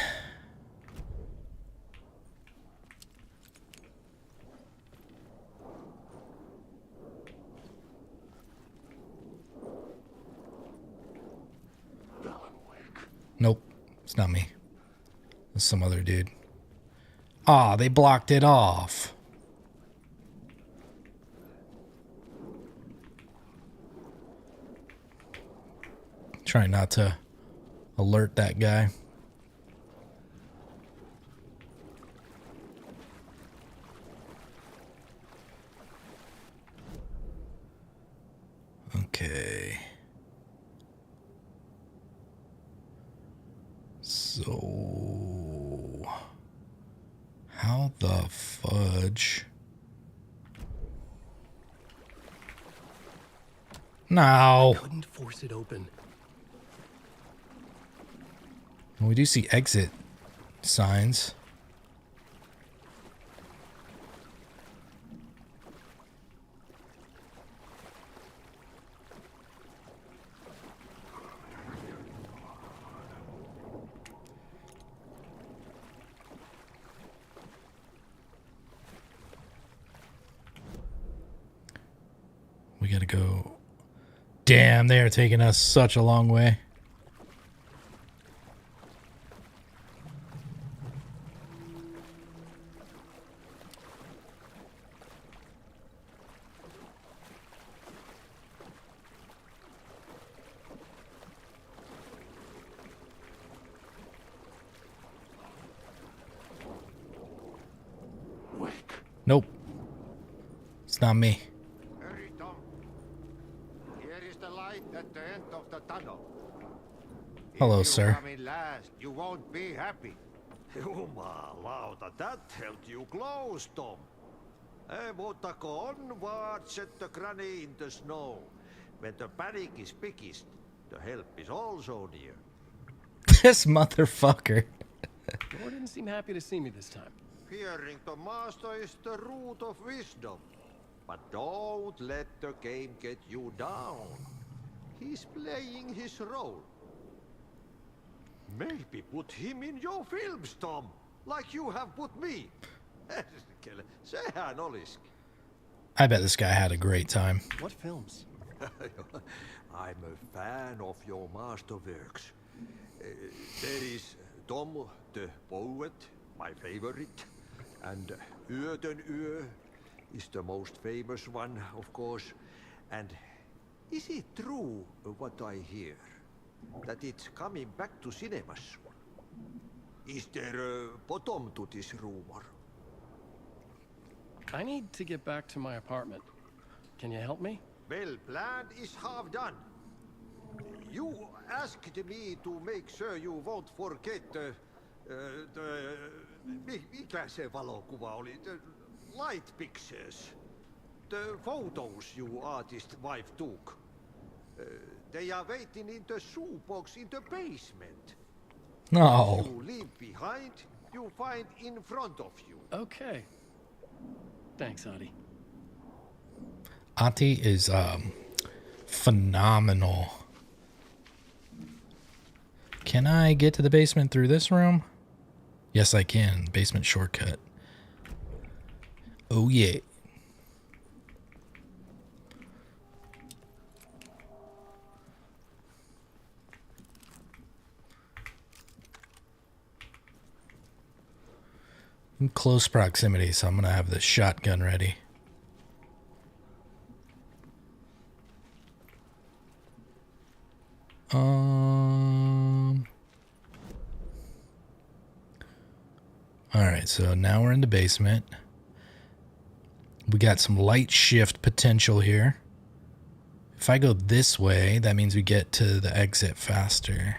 Nope, it's not me. It's some other dude. Ah, they blocked it off. Try not to alert that guy. Okay. So, how the fudge? No. Couldn't force it open. We do see exit signs. We gotta go. Damn, they are taking us such a long way. It's not me. Hurry, Tom. Here is the light at the end of the tunnel. Hello, if you sir. come in last, you won't be happy. Jumalauta, that held you close, Tom. Montako onwards set the granny in the snow. When the panic is biggest, the help is also near. This motherfucker. Thor didn't seem happy to see me this time. Fearing the master is the root of wisdom. But don't let the game get you down. He's playing his role. Maybe put him in your films, Tom, like you have put me. Sehän olisikin. I bet this guy had a great time. What films? I'm a fan of your masterworks. There is Tom the Poet, my favorite, and Yöden Yö is the most famous one, of course. And is it true what I hear? That it's coming back to cinemas? Is there a bottom to this rumor? I need to get back to my apartment. Can you help me? Well, plan is half done. You asked me to make sure you won't forget mikä se valokuva oli? The light pictures. The photos you artist wife took. They are waiting in the shoebox in the basement. No. You leave behind, you find in front of you. Okay. Thanks, Adi. Ati is phenomenal. Can I get to the basement through this room? Yes, I can. Basement shortcut. Oh, yeah. In close proximity, so I'm going to have the shotgun ready. Alright, so now we're in the basement. We got some light shift potential here. If I go this way, that means we get to the exit faster.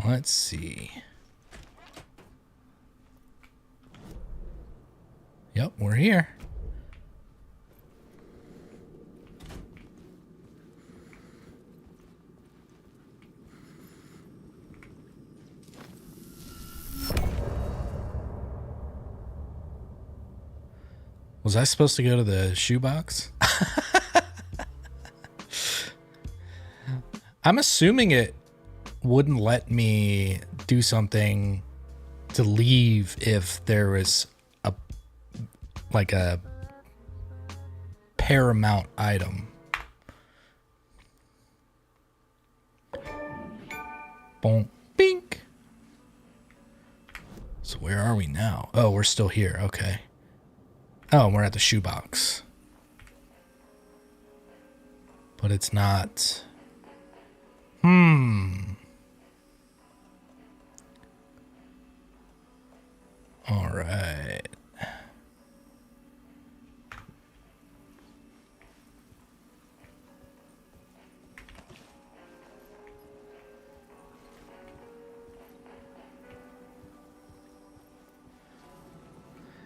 Let's see. Yep, we're here. Was I supposed to go to the shoebox? I'm assuming it wouldn't let me do something to leave if there was a paramount item. Boom, bink. So where are we now? Oh, we're still here. Okay. Oh, we're at the shoebox. But it's not. All right.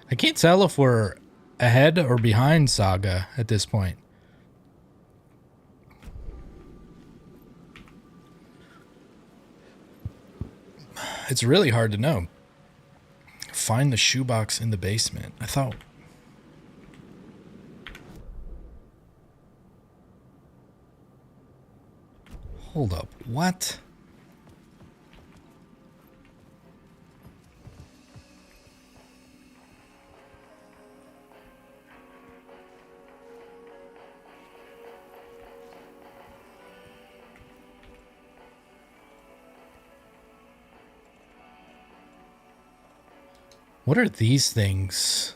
I can't tell if we're ahead or behind Saga at this point. It's really hard to know. Find the shoebox in the basement. I thought... Hold up. What? What are these things?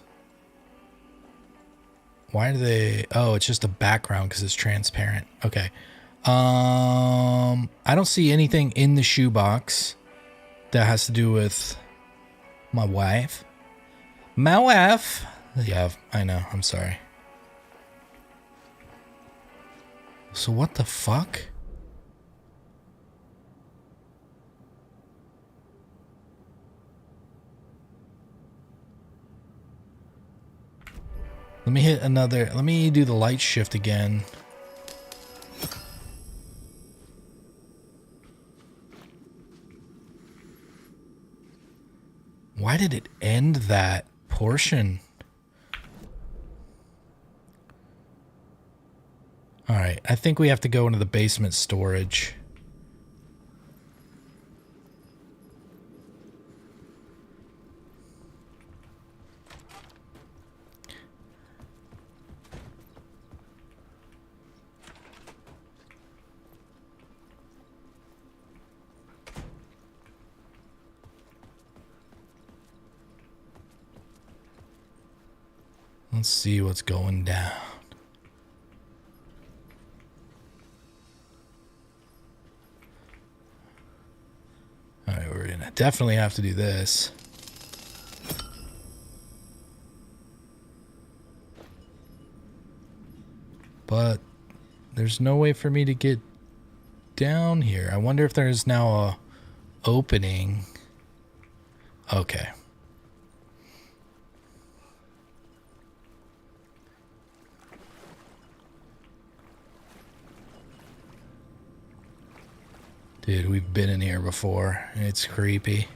Why do they... Oh, it's just a background because it's transparent. Okay. I don't see anything in the shoebox that has to do with my wife. My wife. Yeah, I know. I'm sorry. So what the fuck? Let me hit another. Let me do the light shift again. Why did it end that portion? All right, I think we have to go into the basement storage. Let's see what's going down. All right, we're gonna definitely have to do this. But there's no way for me to get down here. I wonder if there's now a opening. Okay. Dude, we've been in here before. It's creepy.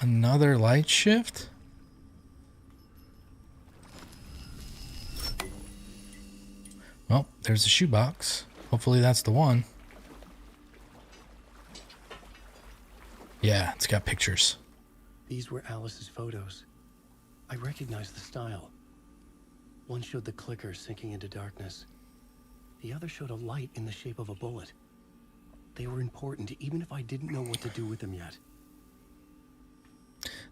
Another light shift? Well, there's a shoebox. Hopefully that's the one. Yeah, it's got pictures. These were Alice's photos. I recognized the style. One showed the clicker sinking into darkness. The other showed a light in the shape of a bullet. They were important, even if I didn't know what to do with them yet.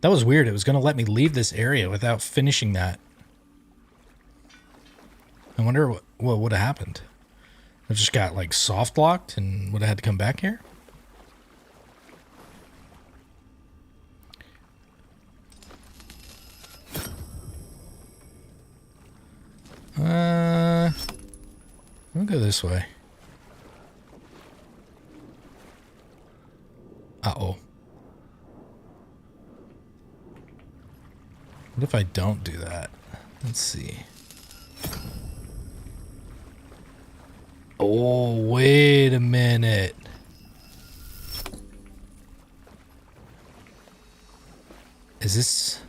That was weird. It was going to let me leave this area without finishing that. I wonder what would have happened. I just got like soft locked and would have had to come back here. I'll go this way. Uh-oh. What if I don't do that? Let's see. Oh, wait a minute. Is this...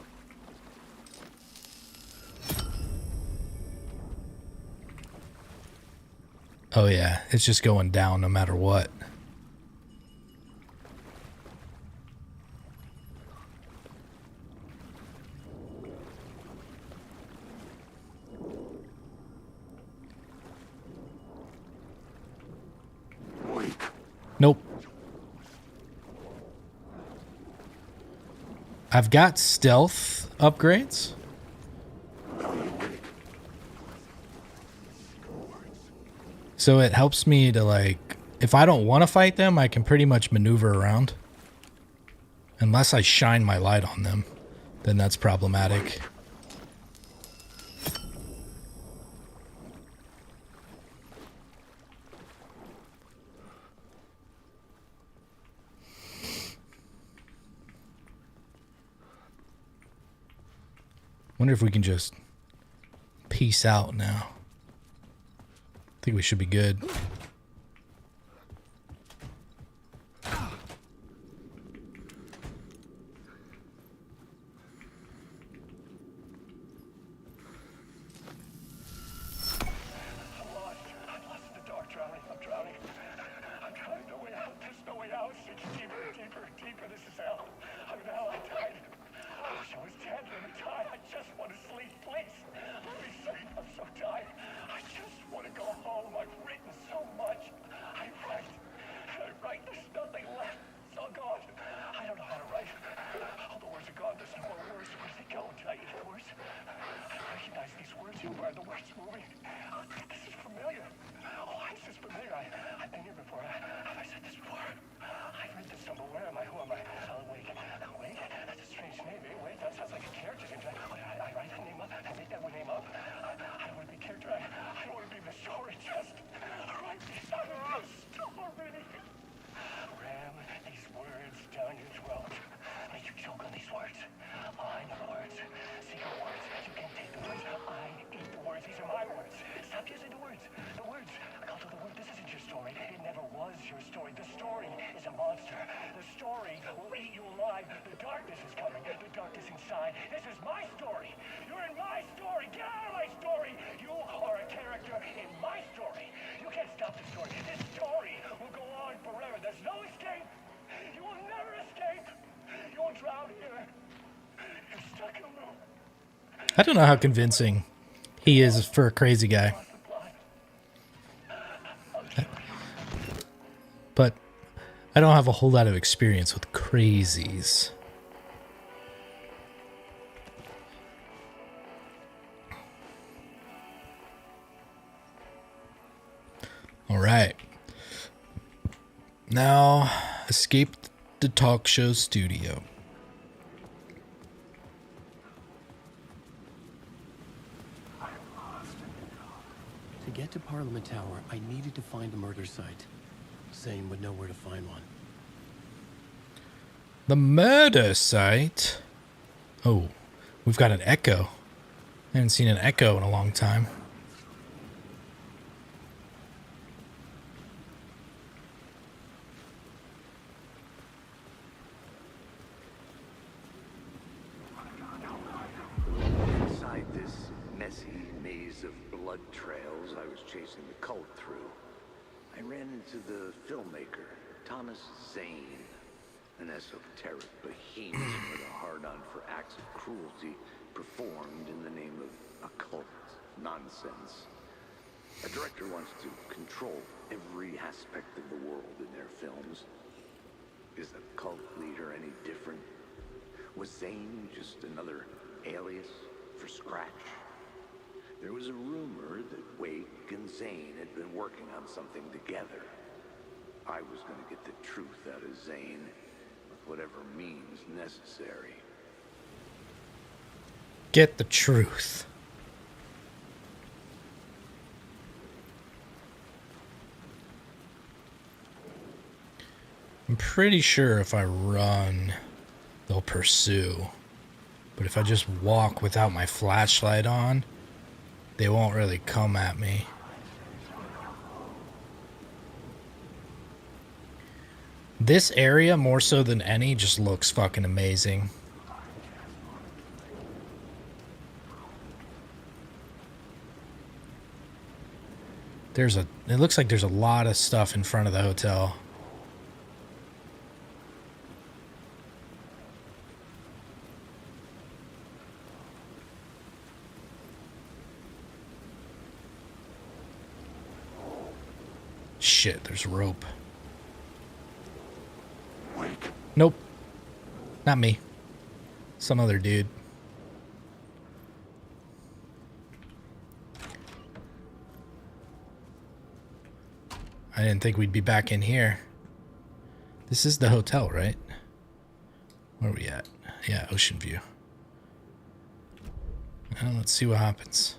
Oh yeah, it's just going down no matter what. Nope. I've got stealth upgrades. So it helps me to, like, if I don't want to fight them, I can pretty much maneuver around. Unless I shine my light on them, then that's problematic. Wonder if we can just peace out now. I think we should be good. I don't know how convincing he is for a crazy guy. But I don't have a whole lot of experience with crazies. All right. Now, escape the talk show studio. To get to Parliament Tower, I needed to find a murder site. Zane would know where to find one. The murder site? Oh, we've got an echo. I haven't seen an echo in a long time. Inside this messy maze of blood trails I was chasing the cult through, I ran into the filmmaker, Thomas Zane, an esoteric bohemian with a hard-on for acts of cruelty performed in the name of occult nonsense. A director wants to control every aspect of the world in their films. Is the cult leader any different? Was Zane just another alias for Scratch? There was a rumor that Wake and Zane had been working on something together. I was going to get the truth out of Zane, with whatever means necessary. Get the truth. I'm pretty sure if I run, they'll pursue. But if I just walk without my flashlight on, they won't really come at me. This area, more so than any, just looks fucking amazing. It looks like there's a lot of stuff in front of the hotel. Shit, there's rope. Nope. Not me. Some other dude. I didn't think we'd be back in here. This is the hotel, right? Where are we at? Yeah, Ocean View. Well, let's see what happens.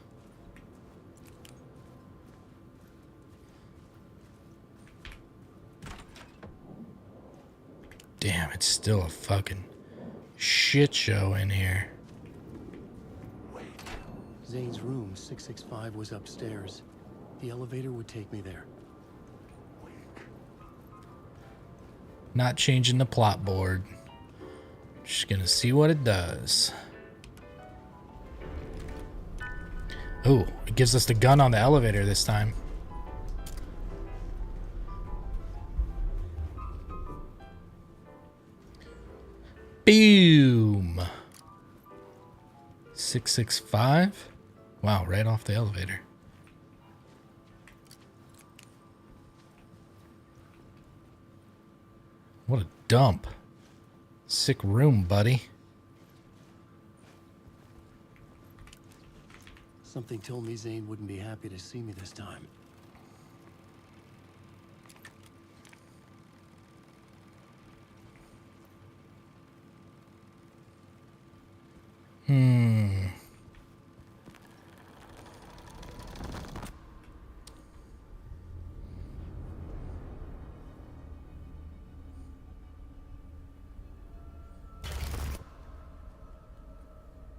Damn, it's still a fucking shit show in here. Zane's room, 665, was upstairs. The elevator would take me there. Not changing the plot board. Just gonna see what it does. Oh, it gives us the gun on the elevator this time. Boom. 665. Wow, right off the elevator. What a dump. Sick room, buddy. Something told me Zane wouldn't be happy to see me this time.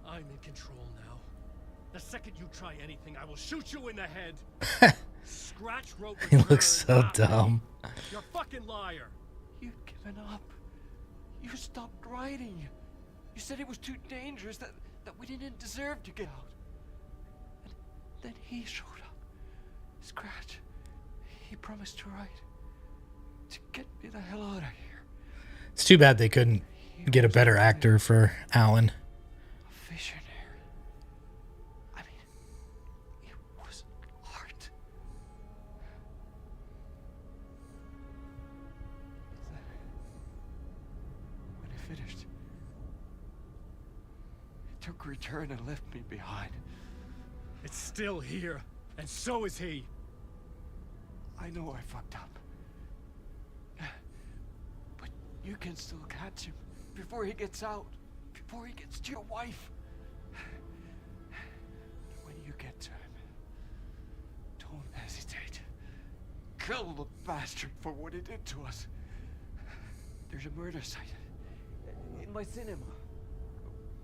I'm in control now. The second you try anything, I will shoot you in the head. Scratch wrote He looks return, so not me. dumb. You're a fucking liar. You'd given up. You stopped writing. You said it was too dangerous, that we didn't deserve to get out. And then he showed up. Scratch. He promised to write. To get me the hell out of here. It's too bad they couldn't get a better actor for Alan. A visionary. I mean, it was art. When he finished, he took return and left me behind. It's still here, and so is he. I know I fucked up. But you can still catch him before he gets out, before he gets to your wife. When you get to him, don't hesitate. Kill the bastard for what he did to us. There's a murder site in my cinema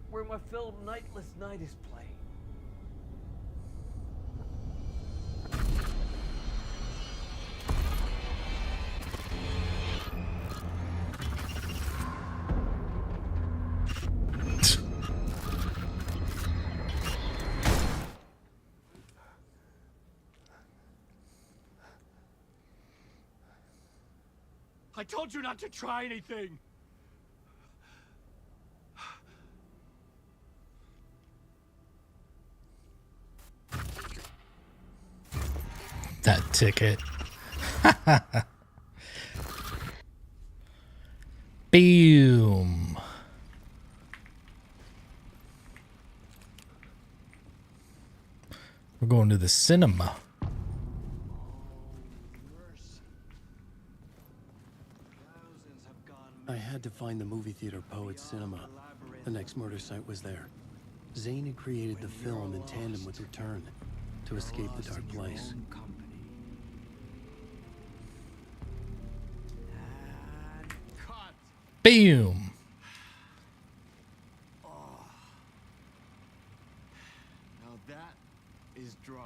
where my film Nightless Night is playing. I told you not to try anything. That ticket. Boom. We're going to the cinema. I had to find the movie theater Poets Cinema. The next murder site was there. Zane had created the film in tandem with Return to escape the dark place. Boom. Now that is drama.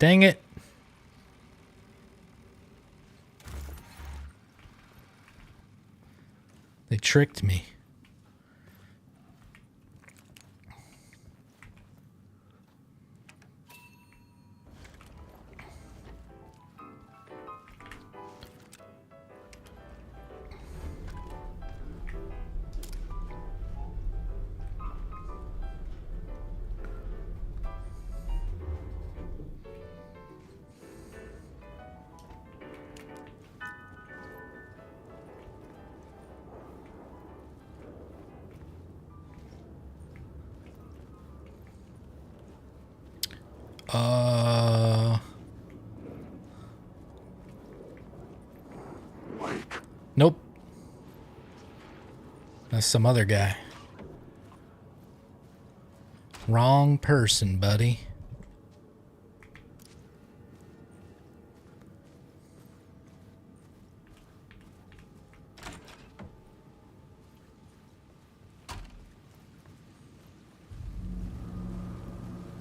Dang it. They tricked me. Nope. That's some other guy. Wrong person, buddy.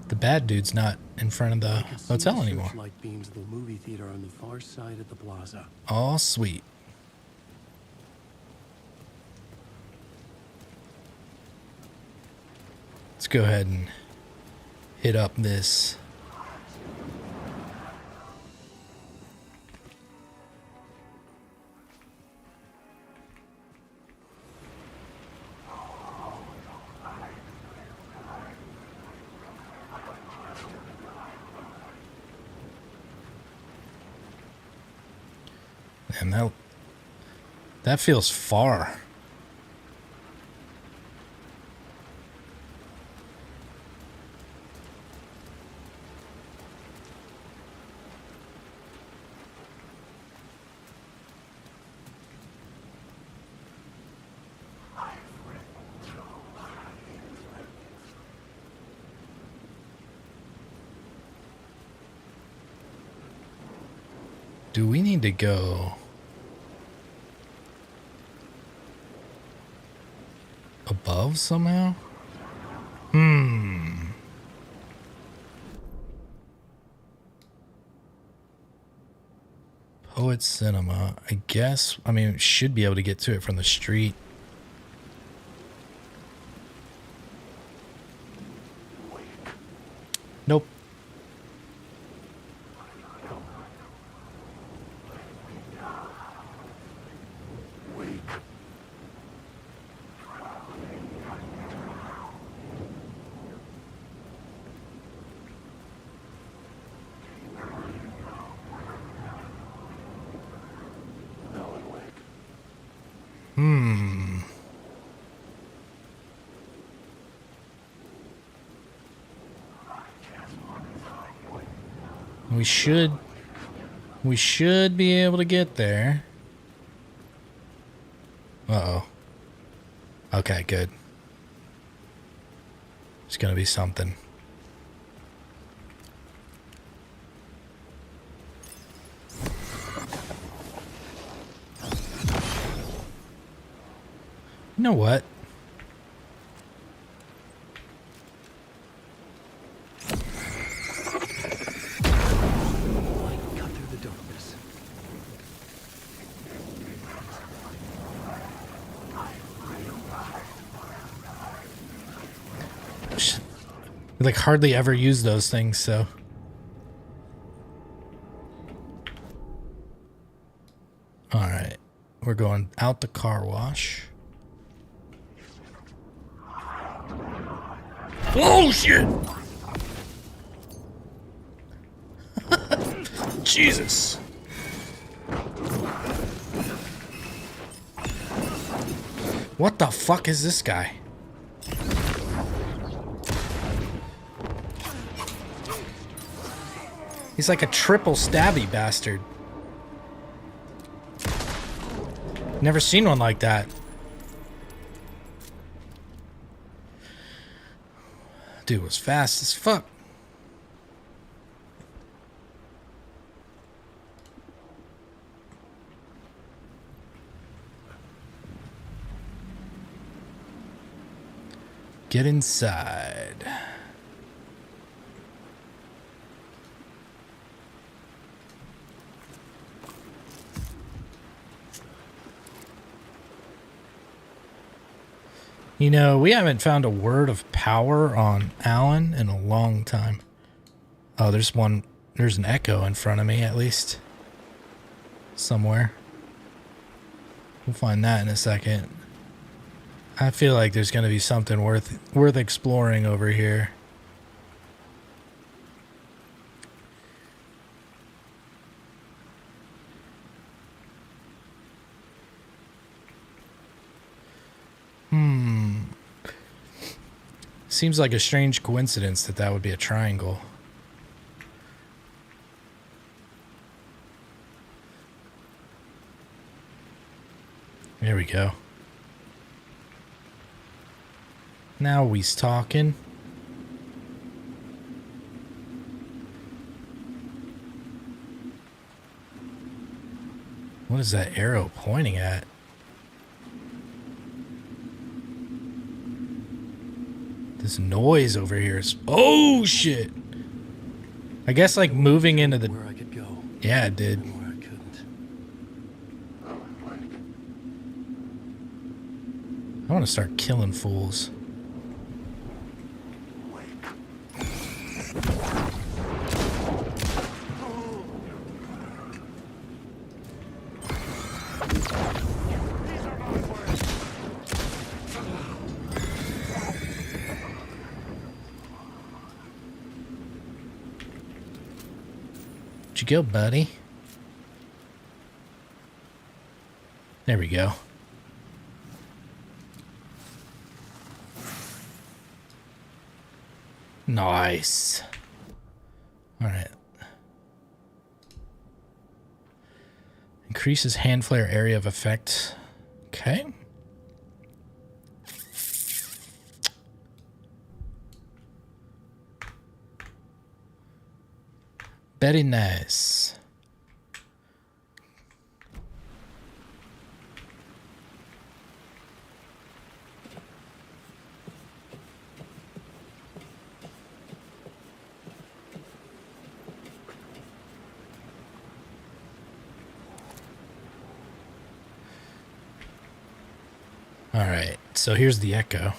The bad dude's not in front of the I could see hotel the anymore. searchlight beams of the movie theater on the far side of the plaza. Oh, sweet. Let's go ahead and hit up this. And that feels far. Do we need to go above somehow? Poet Cinema. I guess, I mean, should be able to get to it from the street. Nope. We should be able to get there. Uh-oh. Okay, good. It's gonna be something. You know what? Cut through the darkness. We like hardly ever use those things, so. All right, we're going out the car wash. Oh shit! Jesus. What the fuck is this guy? He's like a triple stabby bastard. Never seen one like that. Dude was fast as fuck. Get inside. You know, we haven't found a word of power on Alan in a long time. Oh, there's an echo in front of me, at least. Somewhere. We'll find that in a second. I feel like there's going to be something worth exploring over here. Seems like a strange coincidence that would be a triangle. There we go. Now we's talking. What is that arrow pointing at? This noise over here is... Oh, shit. I guess, like, moving into the... Where I could go. Yeah, it did. And where I couldn't. I want to start killing fools. Where'd you go, buddy? There we go. Nice. All right. Increases hand flare area of effect. Okay. Very nice. All right, so here's the echo.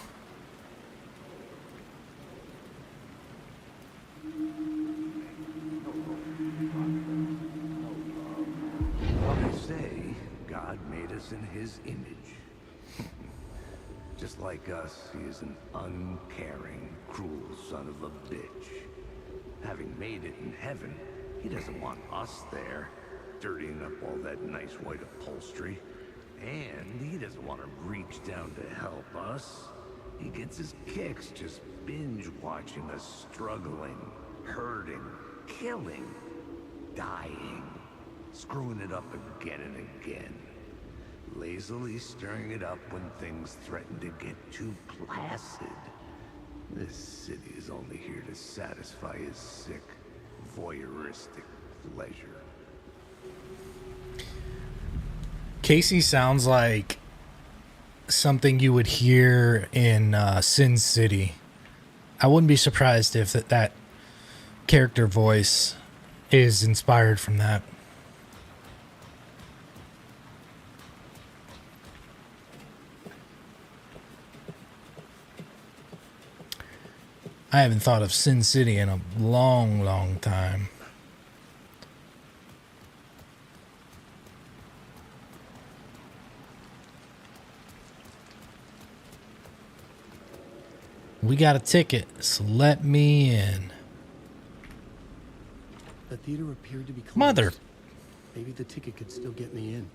They say God made us in his image. Just like us, he is an uncaring, cruel son of a bitch. Having made it in heaven, he doesn't want us there, dirtying up all that nice white upholstery. And he doesn't want to reach down to help us. He gets his kicks just binge watching us struggling, hurting, killing, dying, screwing it up again and again. Lazily stirring it up when things threaten to get too placid. This city is only here to satisfy his sick, voyeuristic pleasure. Casey sounds like something you would hear in Sin City. I wouldn't be surprised if that character voice is inspired from that. I haven't thought of Sin City in a long, long time. We got a ticket, so let me in. The theater appeared to be closed. Mother. Maybe the ticket could still get me in.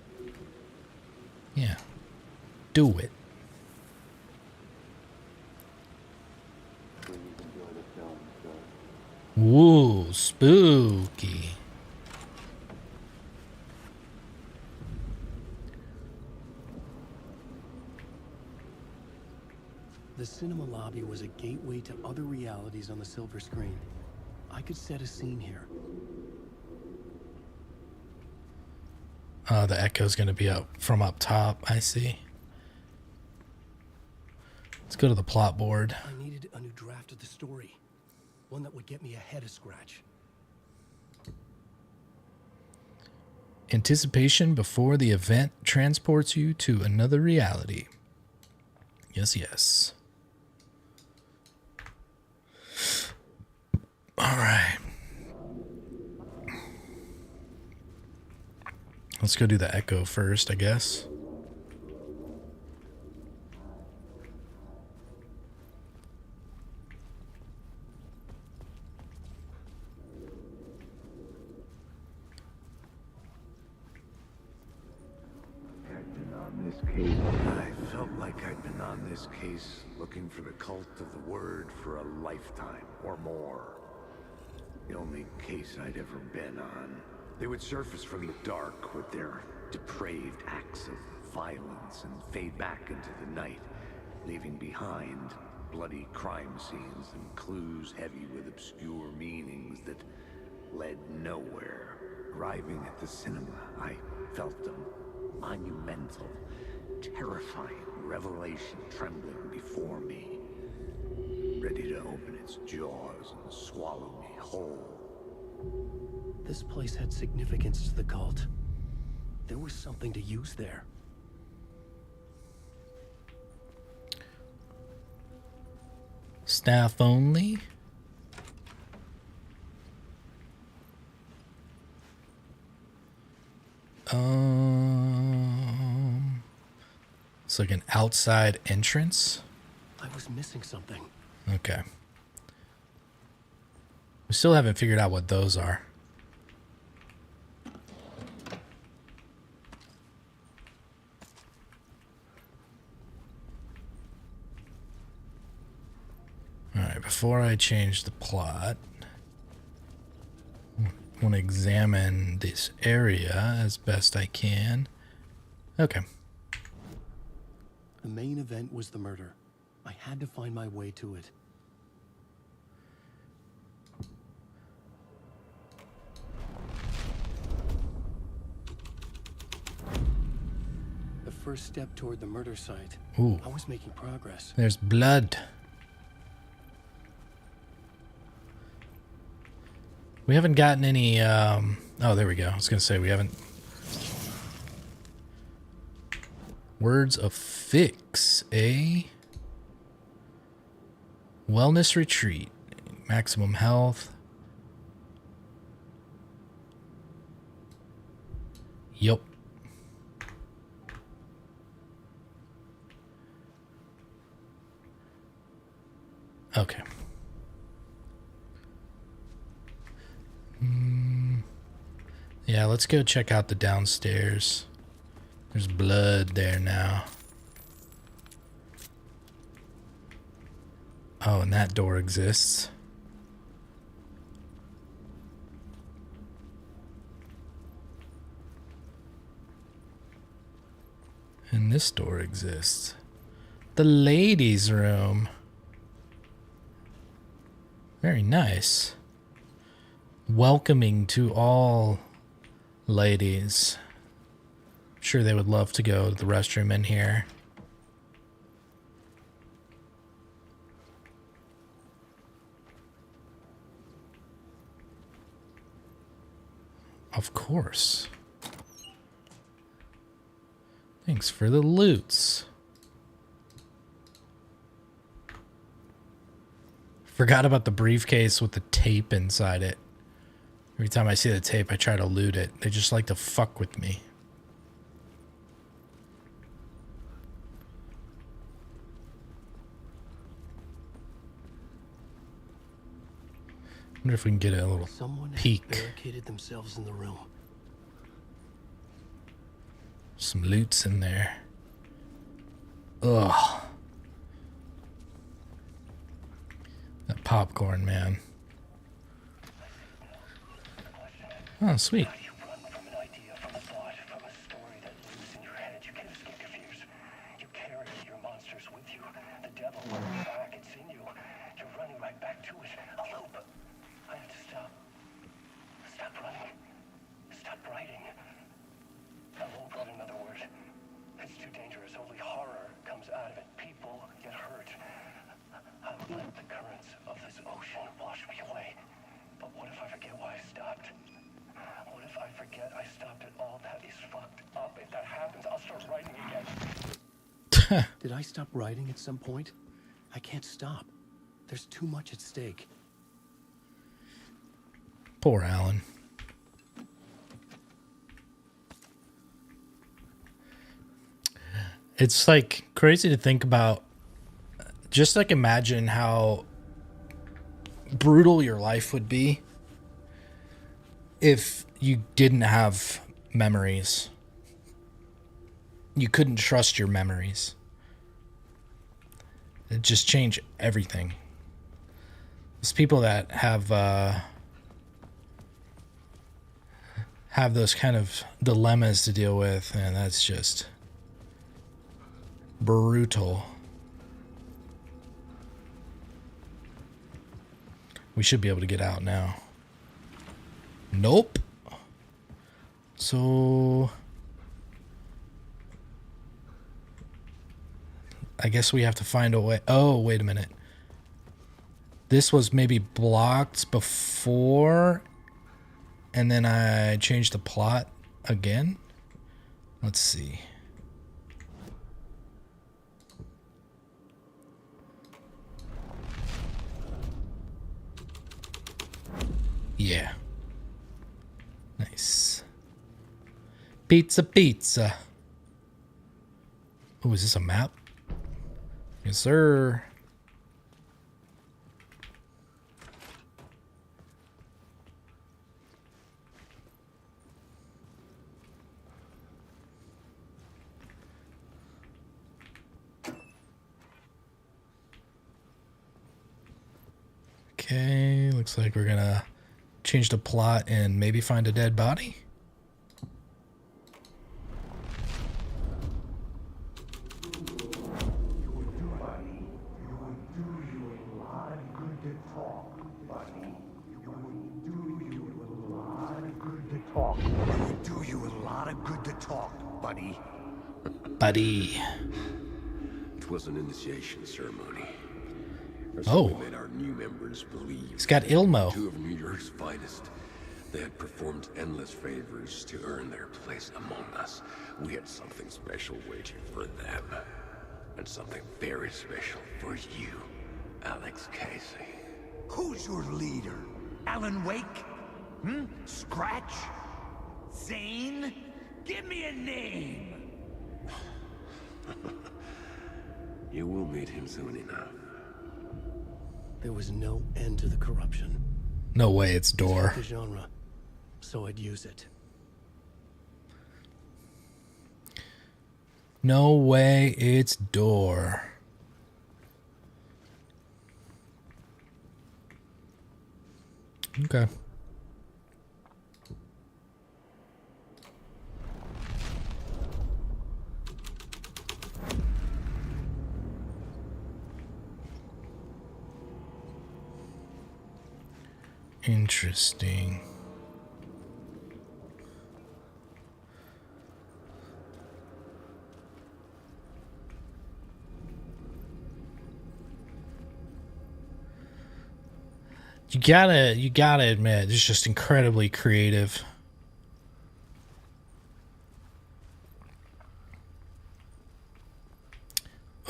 Yeah. Do it. Woo, spooky. The cinema lobby was a gateway to other realities on the silver screen. I could set a scene here. The echo's going to be up from up top, I see. Let's go to the plot board. I needed a new draft of the story. One that would get me ahead of Scratch. Anticipation before the event transports you to another reality. Yes, yes. All right. Let's go do the echo first, I guess. I felt like I'd been on this case looking for the cult of the word for a lifetime or more. The only case I'd ever been on. They would surface from the dark with their depraved acts of violence and fade back into the night, leaving behind bloody crime scenes and clues heavy with obscure meanings that led nowhere. Arriving at the cinema, I felt them. Monumental, terrifying revelation trembling before me. its jaws and swallow me whole. This place had significance to the cult. There was something to use there. Staff only. It's like an outside entrance. I was missing something. Okay. We still haven't figured out what those are. Alright, before I change the plot, I want to examine this area as best I can. Okay. The main event was the murder. I had to find my way to it. The first step toward the murder site. Ooh. I was making progress. There's blood. We haven't gotten any, oh, there we go. I was going to say we haven't. Words of fix, eh? Wellness retreat. Maximum health. Yup. Okay. Yeah, let's go check out the downstairs. There's blood there now. Oh, and that door exists. And this door exists. The ladies' room. Very nice. Welcoming to all ladies. I'm sure they would love to go to the restroom in here. Of course. Thanks for the loots. Forgot about the briefcase with the tape inside it. Every time I see the tape, I try to loot it. They just like to fuck with me. Wonder if we can get a little peek. Barricaded themselves in the room. Some loot's in there. Ugh. That popcorn, man. Oh, sweet. Did I stop writing at some point? I can't stop. There's too much at stake. Poor Alan. It's like crazy to think about. Just like imagine how brutal your life would be if you didn't have memories. You couldn't trust your memories. It just changed everything. There's people that have those kind of dilemmas to deal with, and that's just brutal. We should be able to get out now. Nope. So I guess we have to find a way. Oh, wait a minute. this was maybe blocked before, and then I changed the plot again. Let's see. Yeah. Nice. Pizza, pizza. Oh, is this a map? Yes, sir. Okay, looks like we're gonna change the plot and maybe find a dead body. Do you a lot of good to talk, buddy. Buddy. It was an initiation ceremony. Oh. We made our new members believe. He's got Ilmo. Two of New York's finest. They had performed endless favors to earn their place among us. We had something special waiting for them. And something very special for you, Alex Casey. Who's your leader? Alan Wake? Scratch? Zane? Give me a name! You will meet him soon enough. There was no end to the corruption. No way, it's Door. The genre, so I'd use it. No way, it's Door. Okay. Interesting. You gotta admit, it's just incredibly creative.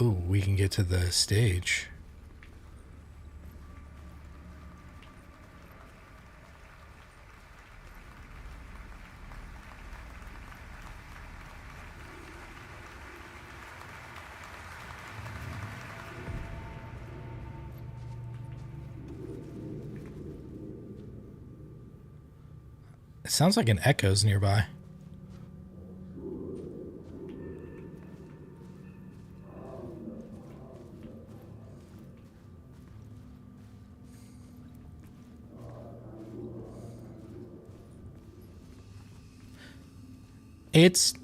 Oh, we can get to the stage. It sounds like an echo's nearby. It's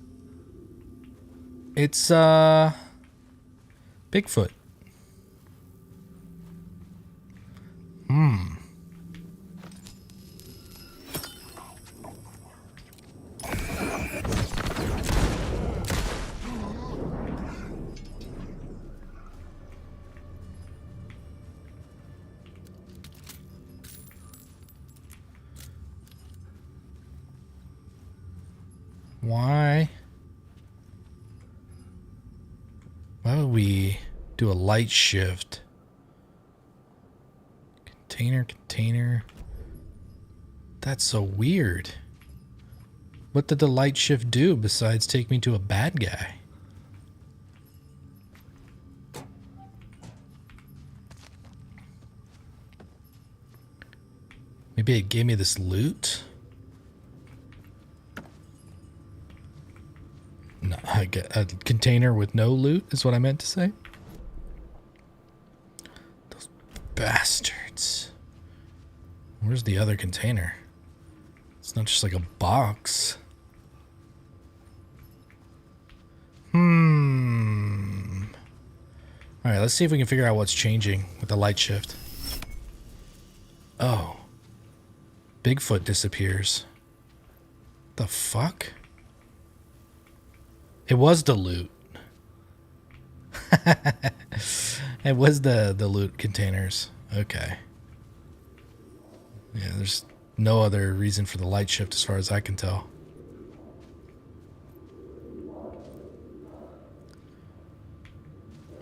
Bigfoot. Why would we do a light shift? Container. That's so weird. What did the light shift do besides take me to a bad guy? Maybe it gave me this loot? No, I get a container with no loot is what I meant to say. Those bastards. Where's the other container? It's not just like a box. All right, let's see if we can figure out what's changing with the light shift. Oh. Bigfoot disappears. The fuck? It was the loot. It was the loot containers. Okay. Yeah, there's no other reason for the light shift as far as I can tell.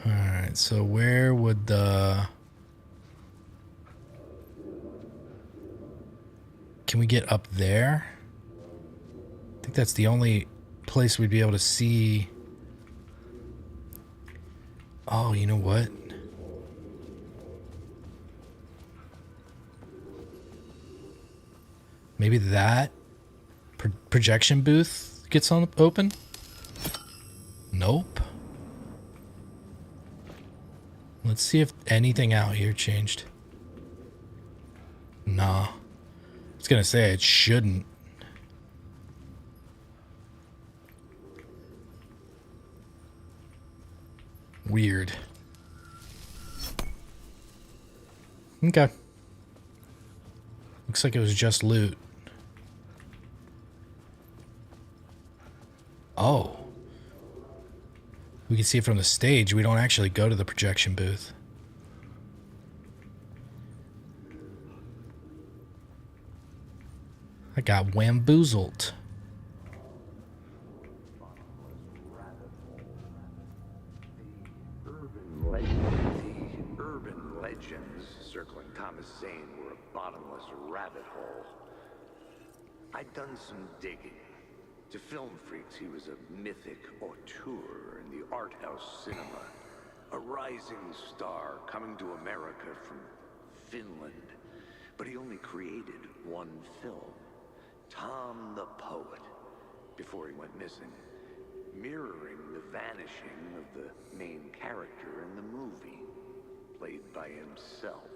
Alright, so where would the... Can we get up there? I think that's the only place we'd be able to see... Oh, you know what? Maybe that projection booth gets open? Nope. Let's see if anything out here changed. Nah. I was gonna say it shouldn't. Weird. Okay. Looks like it was just loot. Oh. We can see it from the stage. We don't actually go to the projection booth. I got wamboozled. The urban legends circling Thomas Zane were a bottomless rabbit hole. I'd done some digging. To film freaks, he was a mythic auteur in the art house cinema. A rising star coming to America from Finland. But he only created one film, Tom the Poet, before he went missing, mirroring the vanishing of the main character in the movie, played by himself.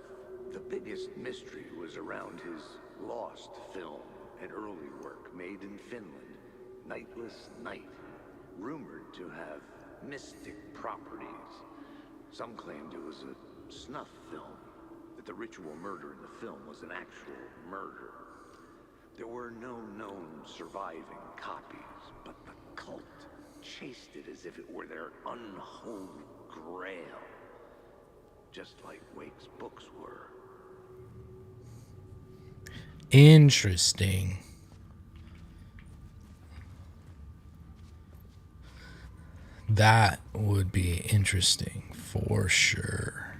The biggest mystery was around his lost film, an early work made in Finland, Nightless Night, rumored to have mystic properties. Some claimed it was a snuff film, that the ritual murder in the film was an actual murder. There were no known surviving copies, but the cult chased it as if it were their unholy grail, just like Wake's books were. Interesting. That would be interesting for sure.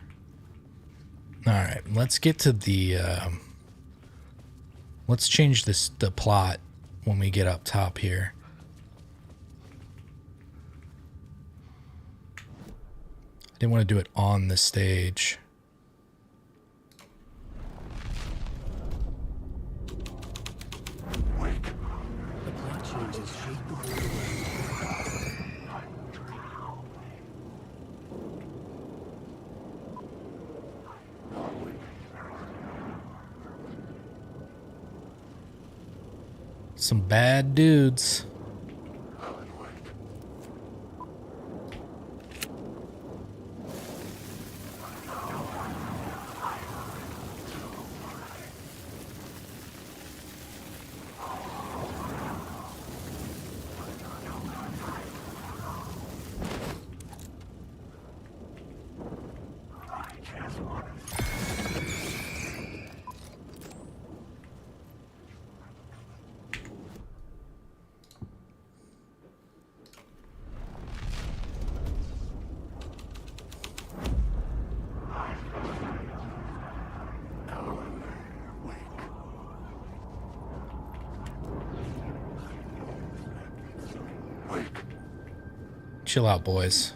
All right, let's get to the let's change the plot when we get up top here. I didn't want to do it on the stage. The plot changes shape before the wind. Some bad dudes. Chill out, boys.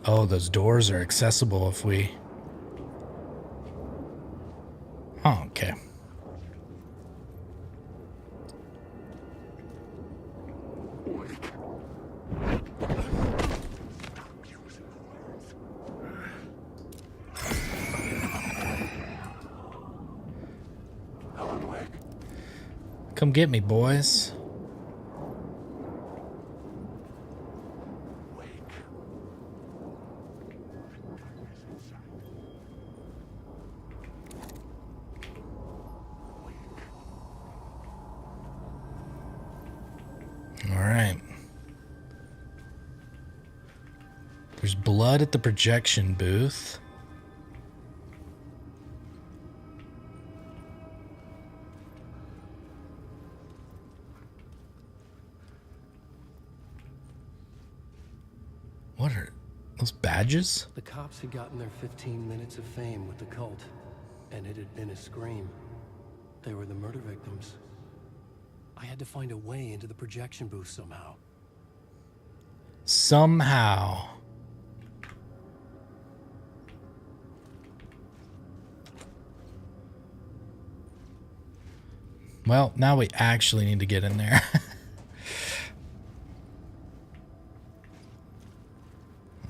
Oh, those doors are accessible if we... Oh, okay. Come get me, boys. Blood at the projection booth. What are those badges? The cops had gotten their 15 minutes of fame with the cult, and it had been a scream. They were the murder victims. I had to find a way into the projection booth somehow. Somehow. Well, now we actually need to get in there.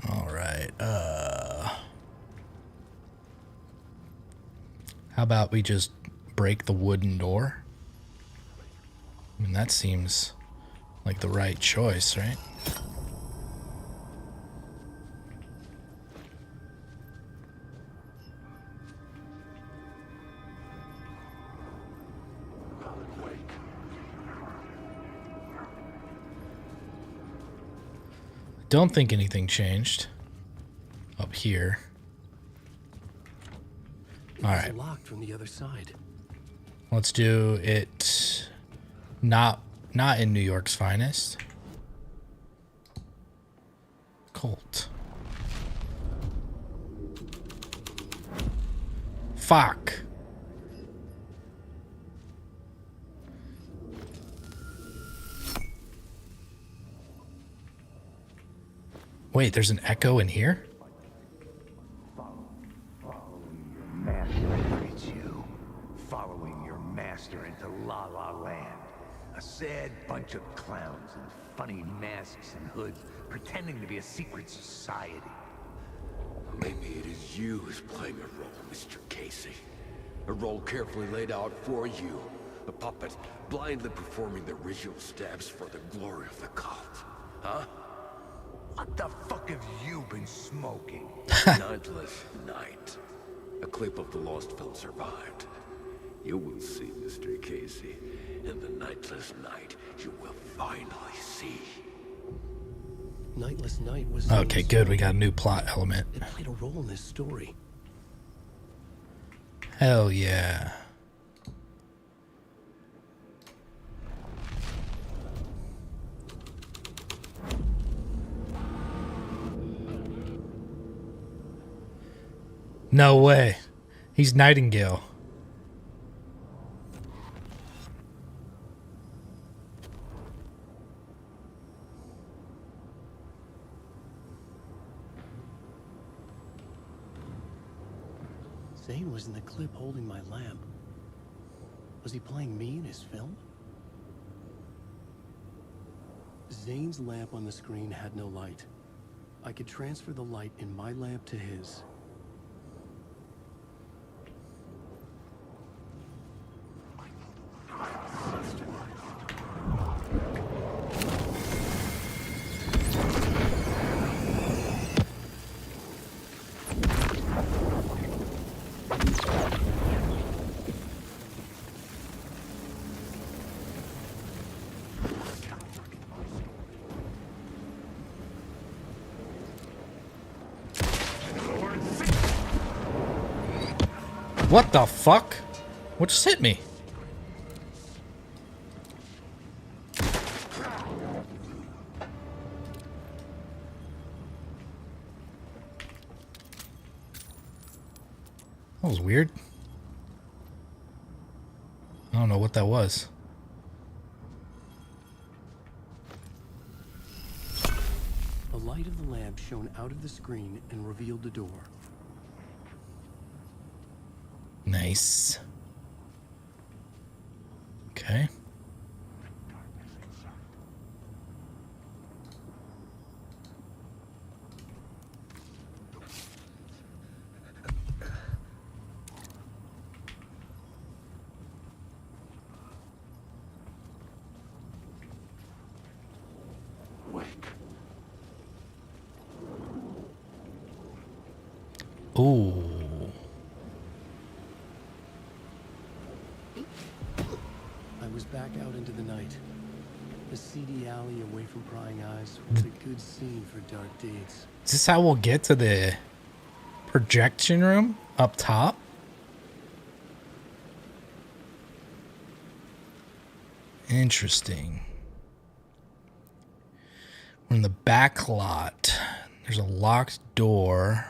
All right. How about we just break the wooden door? I mean, that seems like the right choice, right? Don't think anything changed up here. All right. Locked from the other side. Let's do it. Not in New York's finest. Colt. Fuck. Wait, there's an echo in here? Following your master into La La Land. A sad bunch of clowns in funny masks and hoods, pretending to be a secret society. Maybe it is you who's playing a role, Mr. Casey. A role carefully laid out for you. A puppet, blindly performing the ritual steps for the glory of the cult. Huh? What the fuck have you been smoking? Nightless Night. A clip of the lost film survived. You will see, Mr. Casey. In the Nightless Night, you will finally see. Nightless Night was... Okay, good. We got a new plot element. It played a role in this story. Hell yeah. No way. He's Nightingale. Zane was in the clip holding my lamp. Was he playing me in his film? Zane's lamp on the screen had no light. I could transfer the light in my lamp to his. What the fuck? What just hit me? That was weird. I don't know what that was. The light of the lamp shone out of the screen and revealed the door. Nice. Okay. Ooh. I was back out into the night. The seedy alley away from prying eyes was a good scene for dark deeds. Is this how we'll get to the projection room up top? Interesting. We're in the back lot. There's a locked door.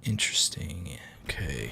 Interesting. Okay.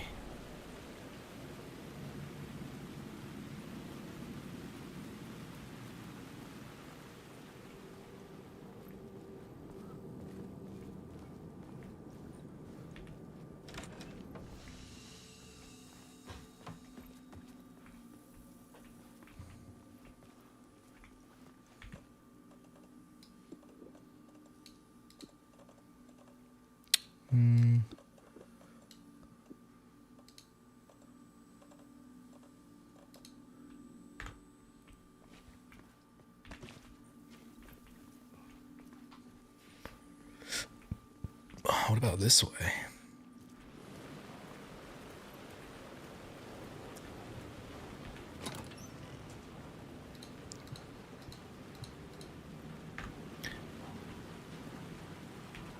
What about this way?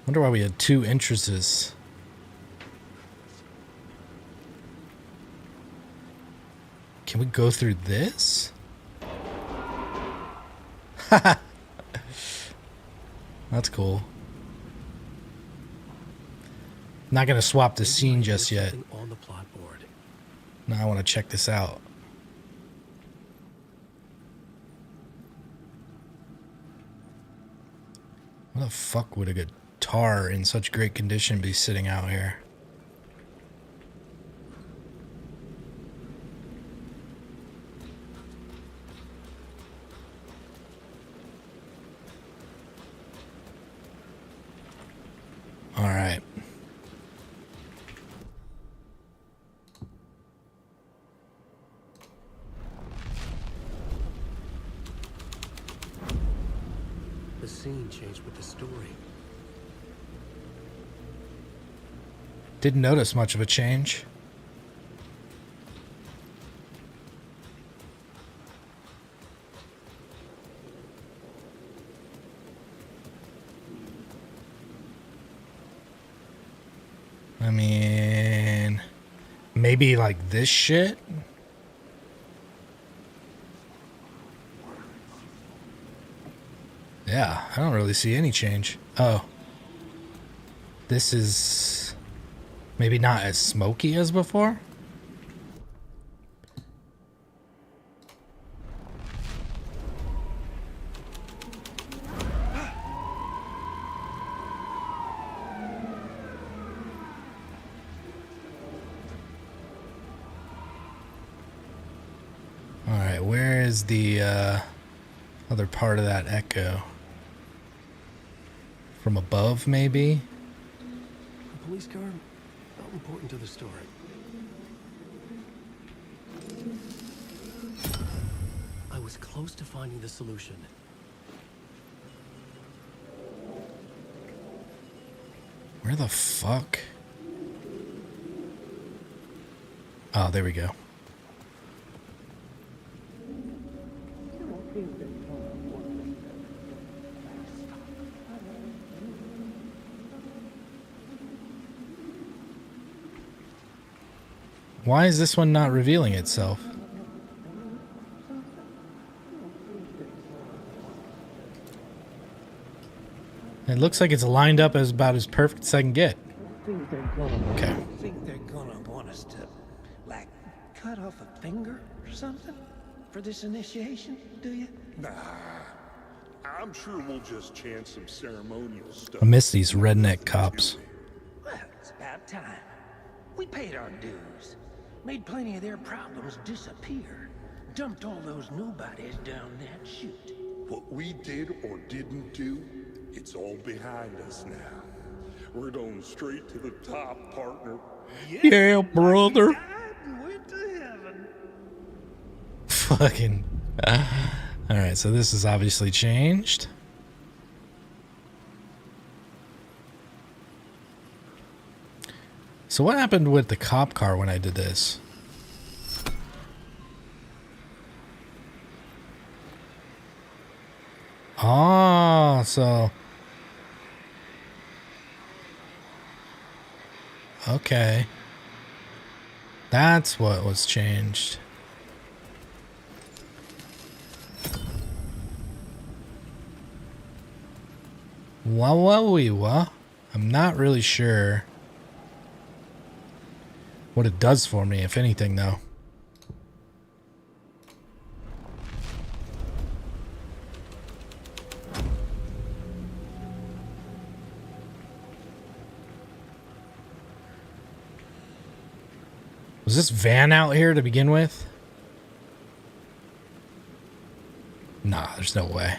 Wonder why we had two entrances. Can we go through this? Haha. That's cool. Not gonna swap the scene just yet. On the plot board. Now I want to check this out. What the fuck would a guitar in such great condition be sitting out here? All right. The scene changed with the story. Didn't notice much of a change. I mean, maybe like this shit? Yeah, I don't really see any change. Oh. This is maybe not as smoky as before? Alright, where is the other part of that echo? From above, maybe? A police car felt important to the story. I was close to finding the solution. Where the fuck? Oh, there we go. Why is this one not revealing itself? It looks like it's lined up as about as perfect as I can get. Okay. Think they're gonna want us to, like, cut off a finger or something for this initiation, do you? Nah. I'm sure we'll just chant some ceremonial stuff. I miss these redneck cops. Well, it's about time. We paid our dues. Made plenty of their problems disappear. Dumped all those nobodies down that chute. What we did or didn't do, it's all behind us now. We're going straight to the top, partner. Yeah, brother. Went to heaven. Fucking. Alright, so this is obviously changed. So what happened with the cop car when I did this? so... Okay. That's what was changed. Wah. I'm not really sure what it does for me, if anything, though. Was this van out here to begin with? Nah, there's no way.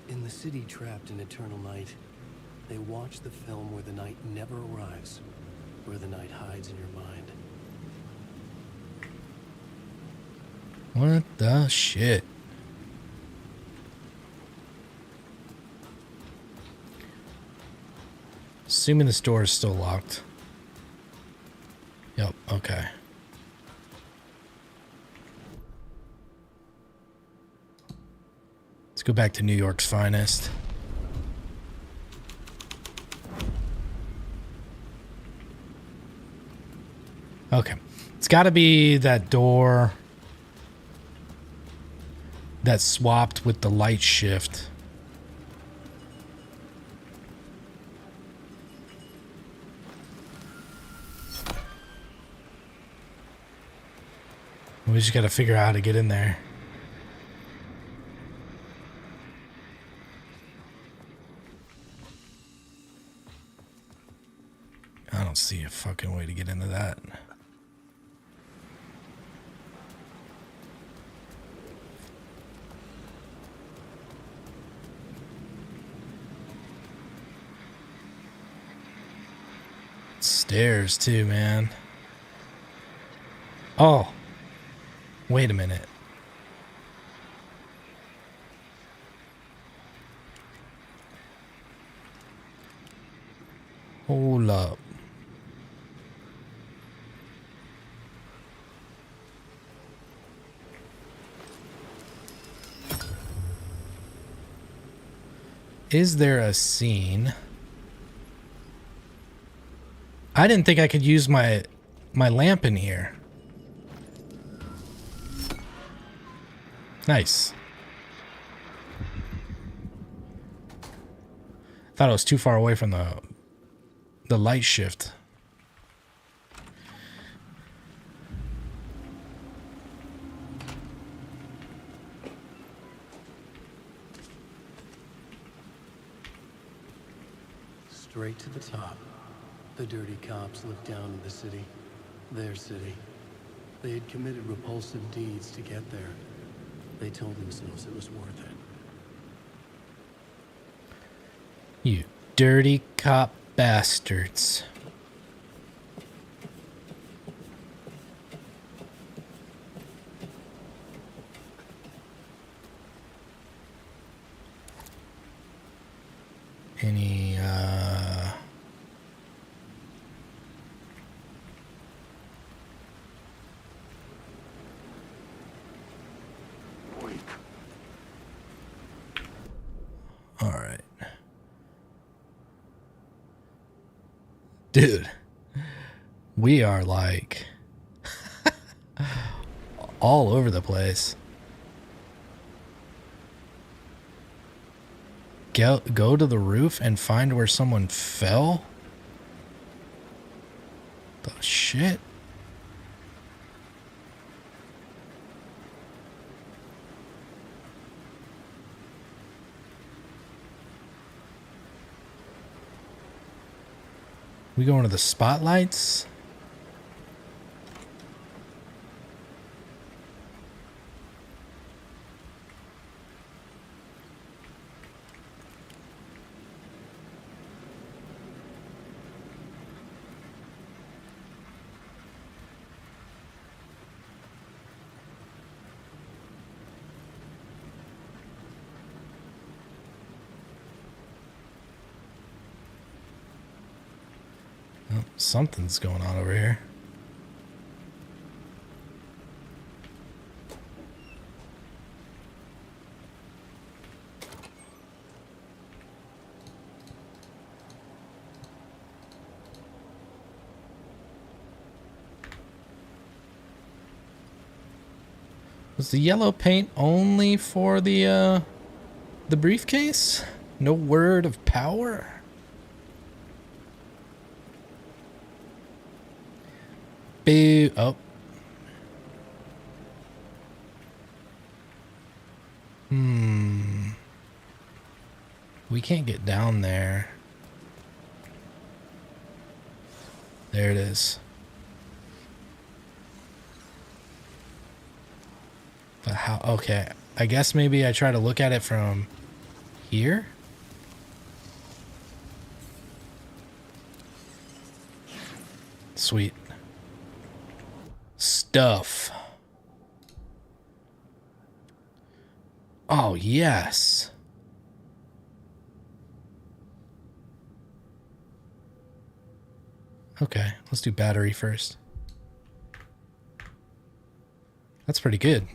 In the city trapped in eternal night, they watch the film where the night never arrives, where the night hides in your mind. What the shit? Assuming this door is still locked. Yep, okay. Let's go back to New York's finest. Okay. It's got to be that door that swapped with the light shift. We just got to figure out how to get in there. I don't see a fucking way to get into that. Stairs too, man. Oh. Wait a minute. Hold up. Is there a scene? I didn't think I could use my lamp in here. Nice. Thought I was too far away from the light shift. Straight to the top. The dirty cops looked down on the city. Their city. They had committed repulsive deeds to get there. They told themselves it was worth it. You dirty cop bastards. Any, all right. Dude, we are like all over the place. Go to the roof and find where someone fell? The shit? We going to the spotlights? Oh, something's going on over here. Was the yellow paint only for the briefcase? No word of power? Boo. Oh. We can't get down there. There it is. But how? Okay. I guess maybe I try to look at it from here? Sweet. Stuff. Oh, yes. Okay, let's do battery first. That's pretty good.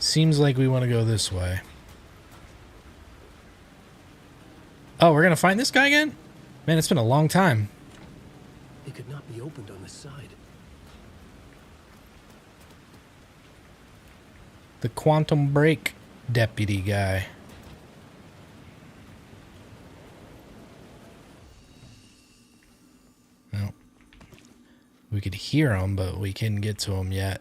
Seems like we want to go this way. Oh, we're gonna find this guy again? Man, it's been a long time. It could not be opened on this side. The Quantum Break deputy guy. Well, we could hear him, but we can't get to him yet.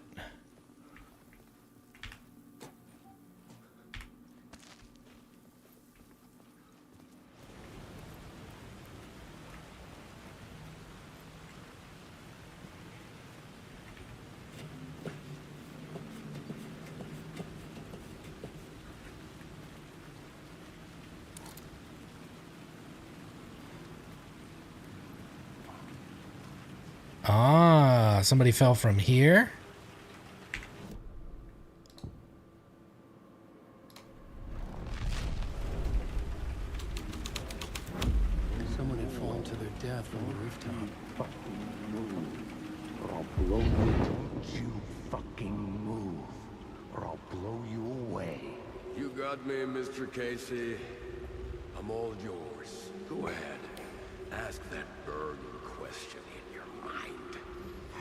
Ah, somebody fell from here. Someone had fallen to their death from the rooftop. Or I'll blow you. Don't you fucking move, or I'll blow you away. You got me, Mr. Casey. I'm all yours. Go ahead. Ask that burning question in your mind.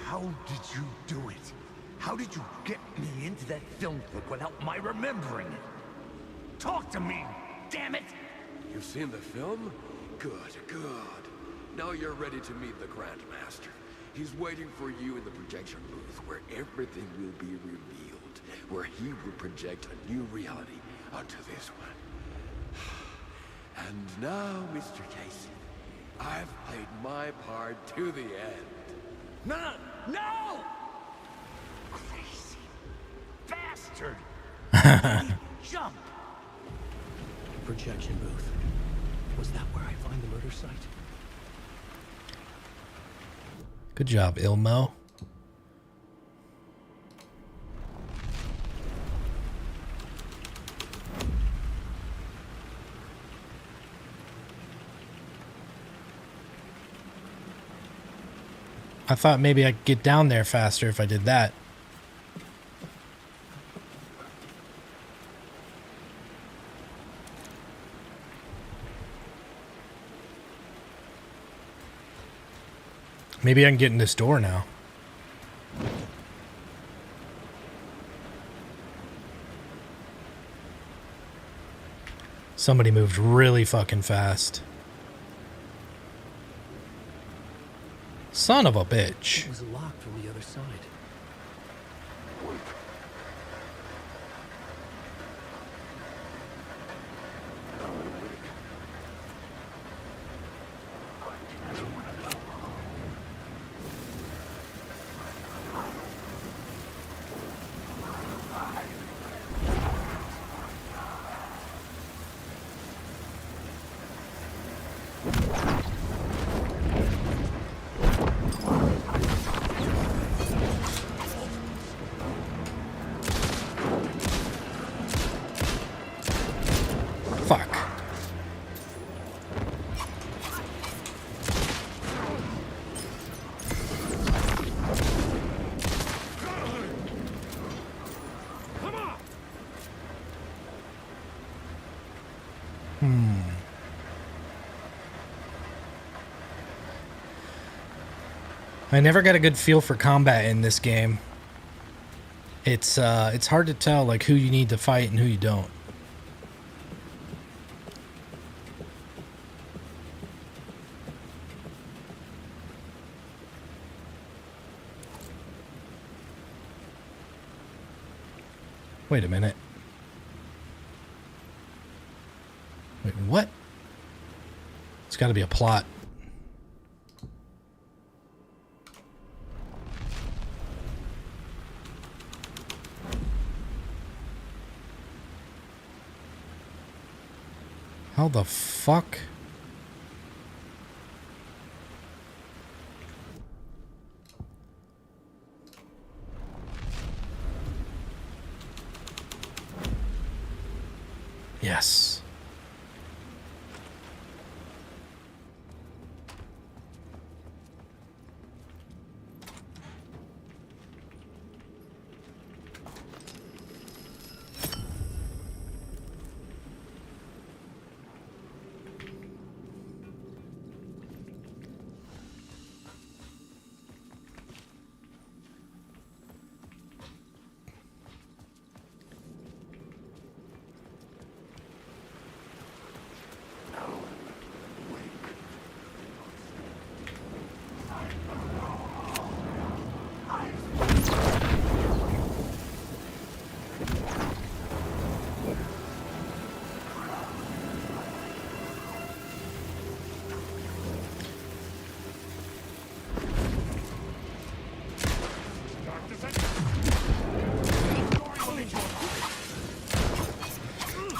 How did you do it? How did you get me into that film clip without my remembering it? Talk to me, damn it! You've seen the film? Good, good. Now you're ready to meet the Grandmaster. He's waiting for you in the projection booth where everything will be revealed, where he will project a new reality onto this one. And now, Mr. Casey, I've played my part to the end. No! No! Crazy bastard! Jump! Projection booth. Was that where I find the murder site? Good job, Ilmo. I thought maybe I could get down there faster if I did that. Maybe I can get in this door now. Somebody moved really fucking fast. Son of a bitch. It was locked from the other side. I never got a good feel for combat in this game. It's hard to tell like who you need to fight and who you don't. Wait a minute. Wait, what? It's got to be a plot. How the fuck? Yes.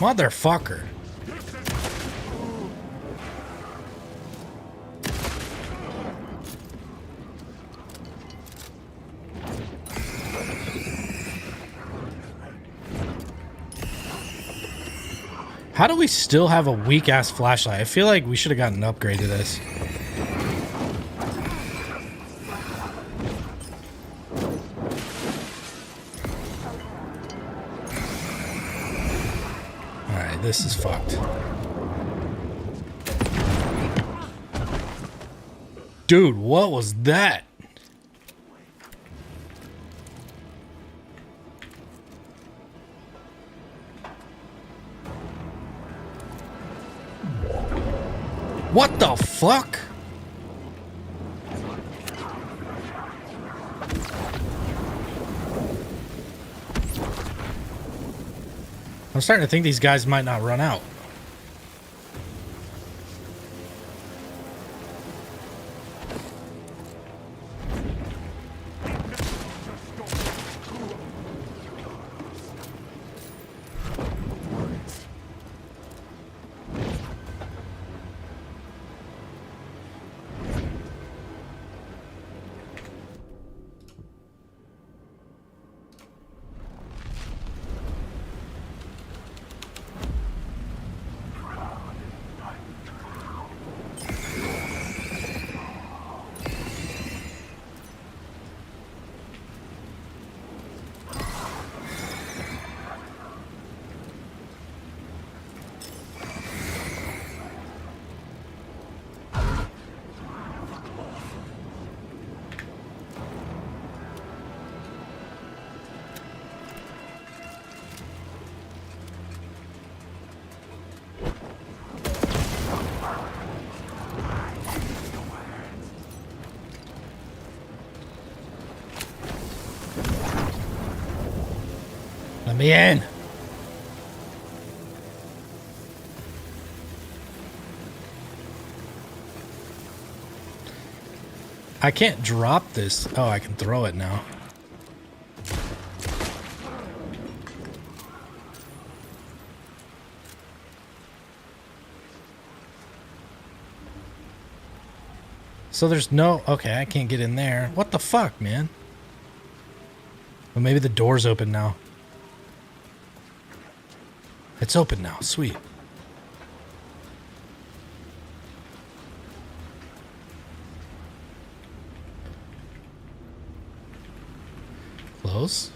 Motherfucker. How do we still have a weak-ass flashlight? I feel like we should have gotten an upgrade to this. Alright, this is fucked. Dude, what was that? What the fuck? I'm starting to think these guys might not run out. Let me in. I can't drop this. Oh, I can throw it now. So there's no... Okay, I can't get in there. What the fuck, man? Well, maybe the door's open now. It's open now. Sweet. Close.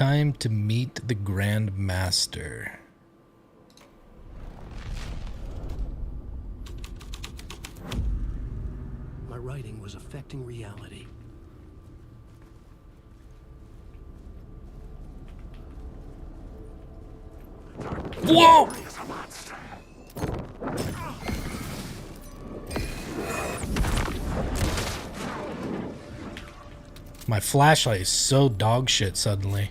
Time to meet the Grand Master. My writing was affecting reality. Whoa! My flashlight is so dog shit suddenly.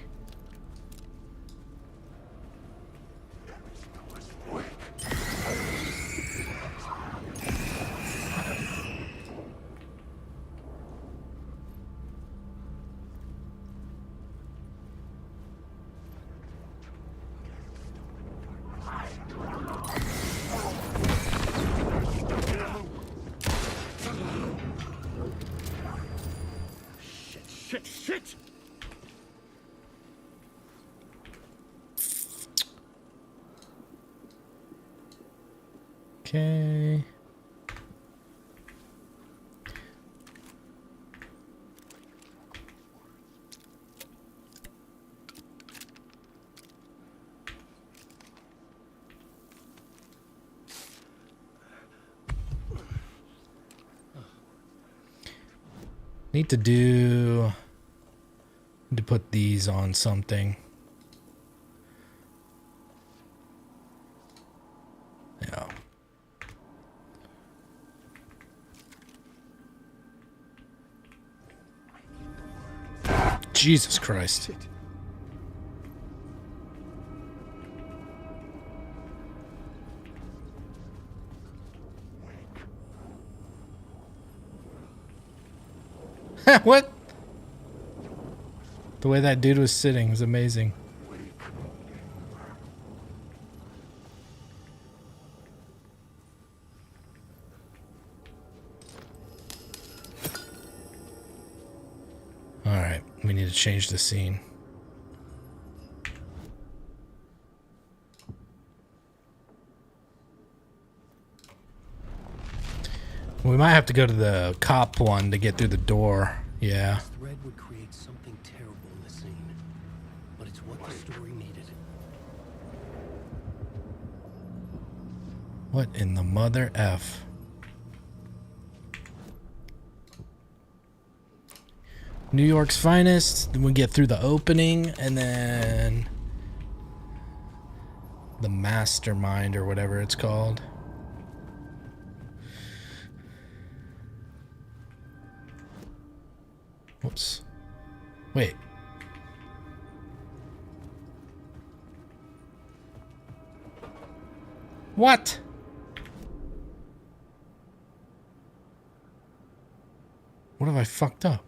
Shit! Okay. Need to put these on something. Yeah. Jesus Christ. What? The way that dude was sitting was amazing. Alright, we need to change the scene. We might have to go to the cop one to get through the door. Yeah. This thread would create something terrible in the scene, but it's what the story needed. What in the mother F? New York's finest. Then we get through the opening, and then the mastermind or whatever it's called. Whoops. Wait. What? What have I fucked up?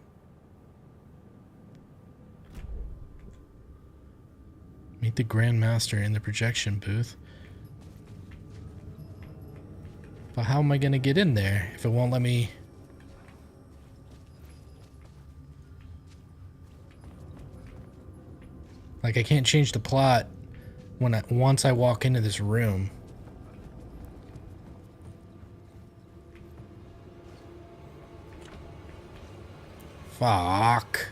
Meet the Grand Master in the projection booth. But how am I gonna get in there if it won't let me? Like, I can't change the plot once I walk into this room. Fuck.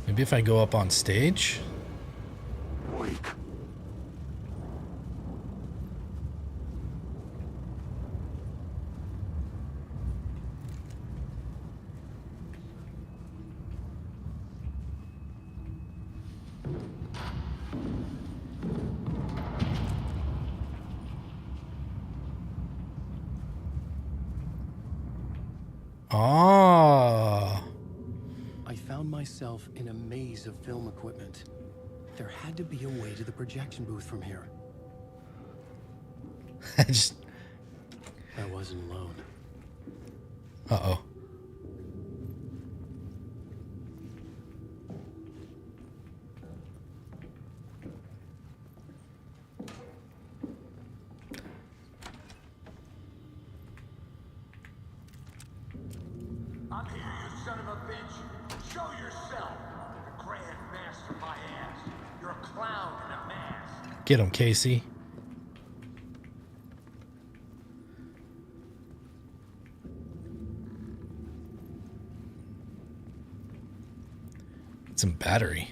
Maybe if I go up on stage? Ah. I found myself in a maze of film equipment. There had to be a way to the projection booth from here. I wasn't alone. Uh-oh. I'm here, you son of a bitch. Show yourself. The Grand Master my ass. You're a clown in a mask. Get him, Casey. Get some battery.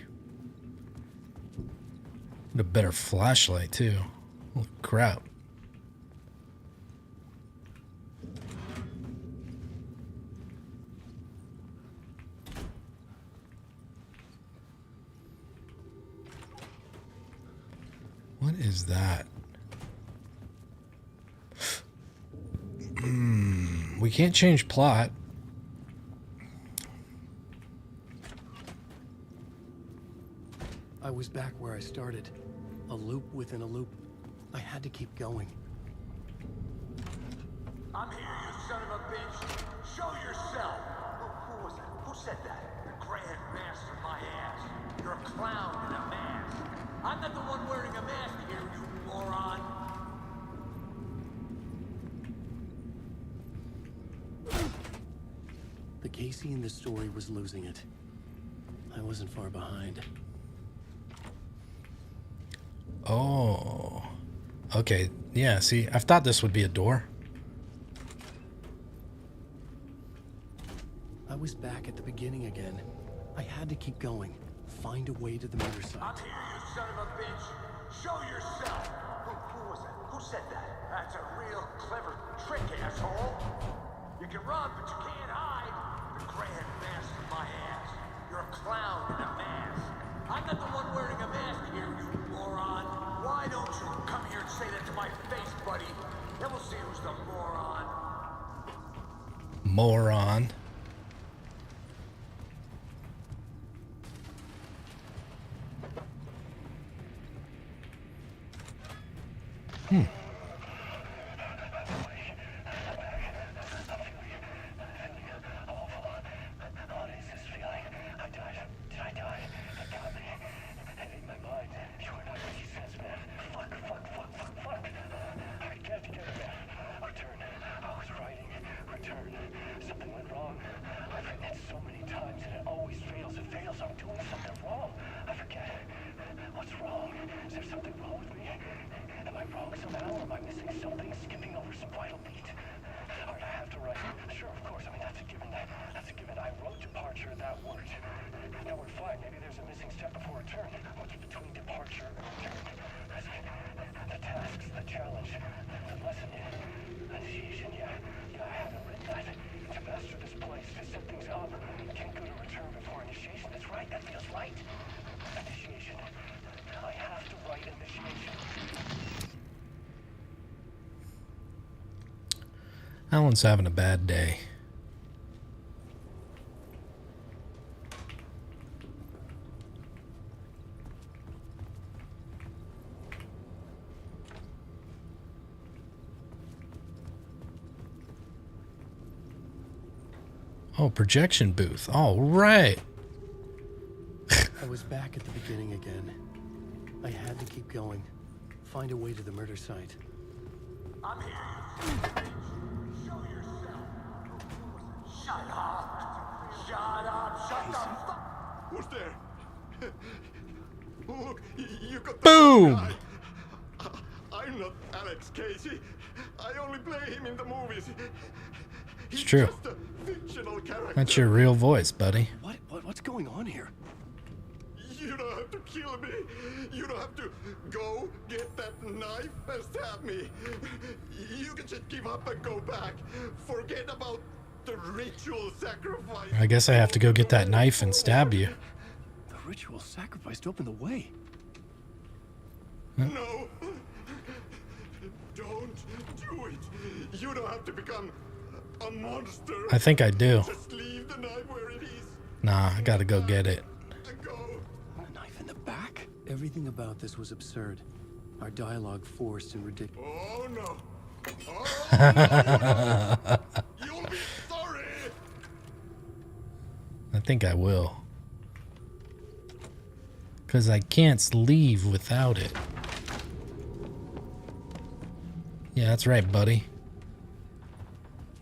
And a better flashlight, too. Holy crap. What is that? We can't change plot. I was back where I started. A loop within a loop. I had to keep going. I'm here, you son of a bitch. Show yourself. Who was that? Who said that? The Grand Master my ass. You're a clown in a mask. I'm not the one wearing a mask here, you moron. The Casey in the story was losing it. I wasn't far behind. Oh. Okay. Yeah, see, I thought this would be a door. I was back at the beginning again. I had to keep going. Find a way to the murder site. I'm here, you son of a bitch. Show yourself. Who was that? Who said that? That's a real clever trick, asshole. You can run, but you can't hide. The Grand Master my ass. You're a clown in a mask. I'm not the one wearing a mask here, you moron. Why don't you come here and say that to my face, buddy? Then we'll see who's the moron. Moron. Alan's having a bad day. Oh, projection booth. All right. I was back at the beginning again. I had to keep going. Find a way to the murder site. I'm here, you son of a bitch. Show yourself. Shut up. Shut up. Shut the fuck. Who's there? Look, you got the Boom! guy. I'm not Alex Casey. I only play him in the movies. It's true. Just a fictional character. That's your real voice, buddy. What's going on here? You don't have to kill me. You don't have to go get that knife and stab me. You can just give up and go back. Forget about the ritual sacrifice. I guess I have to go get that knife and stab you. The ritual sacrifice to open the way. No. Don't do it. You don't have to become a monster. I think I do. Just leave the knife where it is. Nah, I gotta go get it. A knife in the back? Everything about this was absurd. Our dialogue forced and ridiculous. Oh no. Oh, no. You'll be sorry. I think I will. Because I can't leave without it. Yeah, that's right, buddy.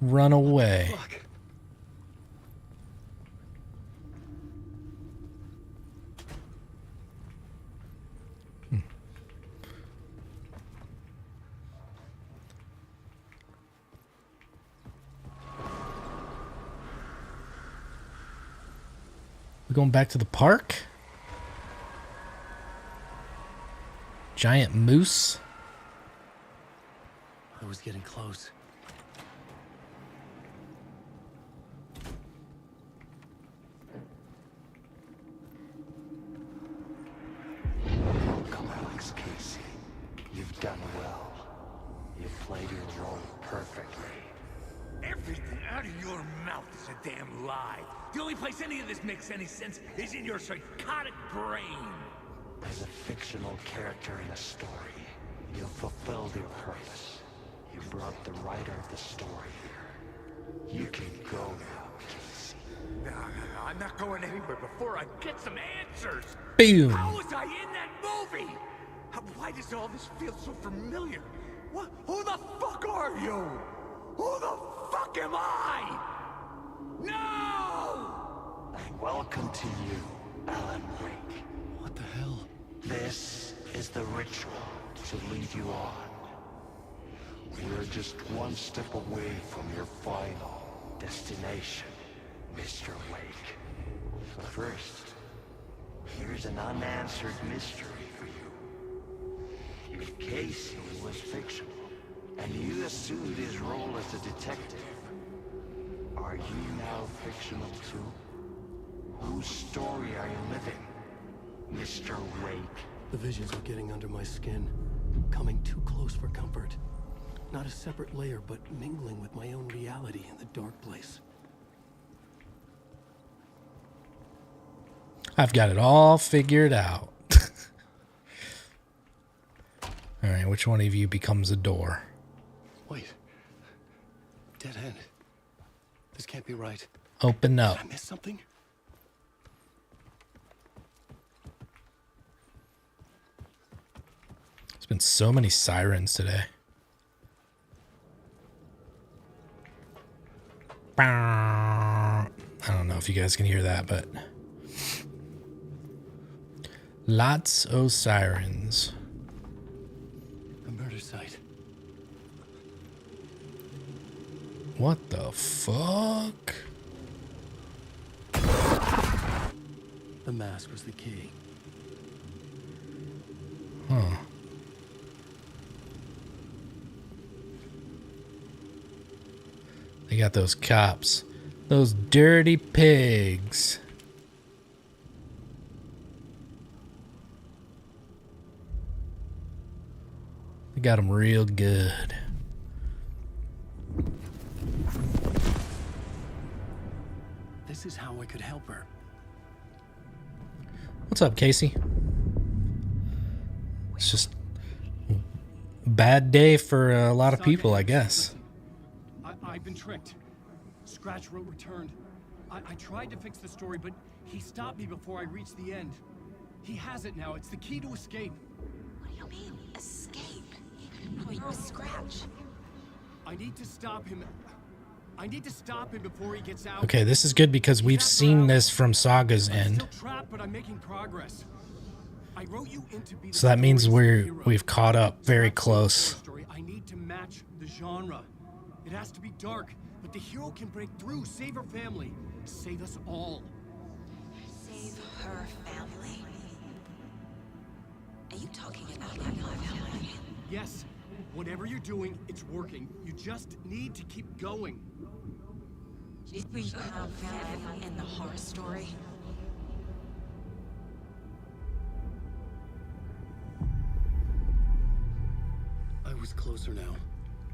Run away. Fuck. We going back to the park? Giant moose. I was getting close. Come, Alex Casey. You've done well. You've played your role perfectly. Everything out of your mouth is a damn lie. The only place any of this makes any sense is in your psychotic brain. As a fictional character in a story, you've fulfilled your purpose. You brought the writer of the story here. You can go now, Casey. No, I'm not going anywhere before I get some answers. Boom. How was I in that movie? Why does all this feel so familiar? What? Who the fuck are you? Who the fuck am I? No! Welcome to you, Alan Wake. What the hell? This is the ritual to lead you on. We're just one step away from your final destination, Mr. Wake. But first, here's an unanswered mystery for you. If Casey was fictional, and you assumed his role as a detective, are you now fictional too? Whose story are you living, Mr. Wake? The visions are getting under my skin, coming too close for comfort. Not a separate layer, but mingling with my own reality in the dark place. I've got it all figured out. All right, which one of you becomes a door? Wait. Dead end. This can't be right. Open up. Did I miss something? There's been so many sirens today. I don't know if you guys can hear that, but lots of sirens. A murder site. What the fuck? The mask was the key. Huh. They got those cops. Those dirty pigs. They got them real good. This is how I could help her. What's up, Casey? It's just a bad day for a lot of people, I guess. I've been tricked. Scratch wrote returned. I tried to fix the story, but he stopped me before I reached the end. He has it now. It's the key to escape. What do you mean, escape? Oh, you're a Scratch. I need to stop him. I need to stop him before he gets out. Okay, this is good because we've seen this from Saga's end. I'm still trapped, but I'm making progress. I wrote you in to be the So that means story's hero. we've caught up very close. I need to match the genre. It has to be dark, but the hero can break through, save her family, save us all. Save her family? Are you talking about my family? Yes, whatever you're doing, it's working. You just need to keep going. Did we have family in the horror story? I was closer now.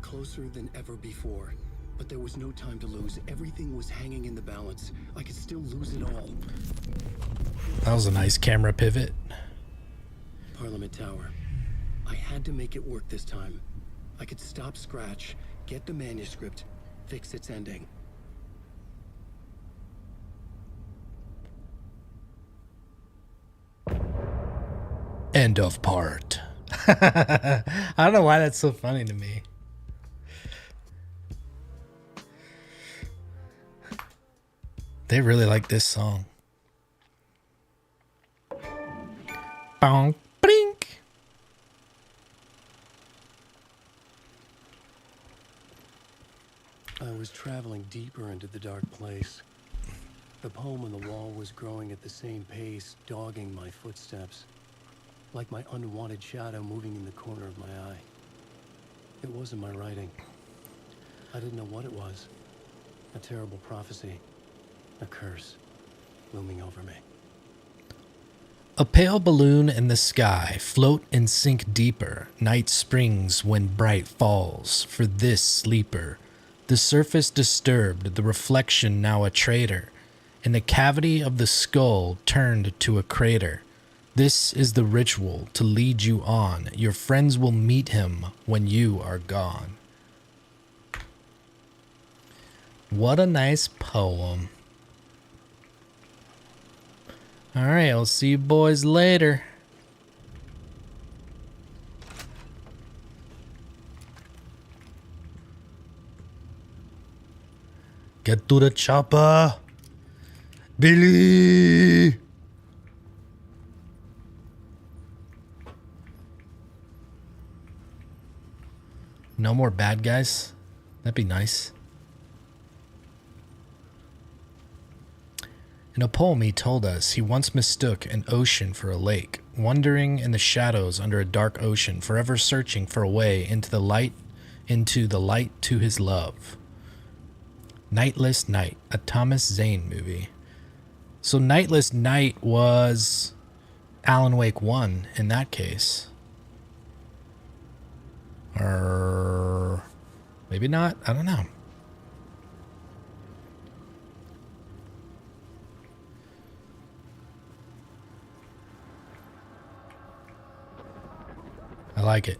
Closer than ever before. But there was no time to lose. Everything was hanging in the balance. I could still lose it all. That was a nice camera pivot. Parliament Tower. I had to make it work this time. I could stop Scratch, get the manuscript, fix its ending. End of part. I don't know why that's so funny to me. They really like this song. Bong, blink. I was traveling deeper into the dark place. The poem on the wall was growing at the same pace, dogging my footsteps, like my unwanted shadow moving in the corner of my eye. It wasn't my writing. I didn't know what it was. A terrible prophecy, a curse, looming over me. A pale balloon in the sky, float and sink deeper. Night springs when bright falls. For this sleeper, the surface disturbed, the reflection now a traitor. In the cavity of the skull turned to a crater. This is the ritual to lead you on. Your friends will meet him when you are gone. What a nice poem. All right, I'll see you boys later. Get to the chopper, Billy. No more bad guys. That'd be nice. In a poem he told us he once mistook an ocean for a lake, wandering in the shadows under a dark ocean, forever searching for a way into the light to his love. Nightless Night, a Thomas Zane movie. So Nightless Night was Alan Wake 1 in that case. Or maybe not, I don't know. I like it.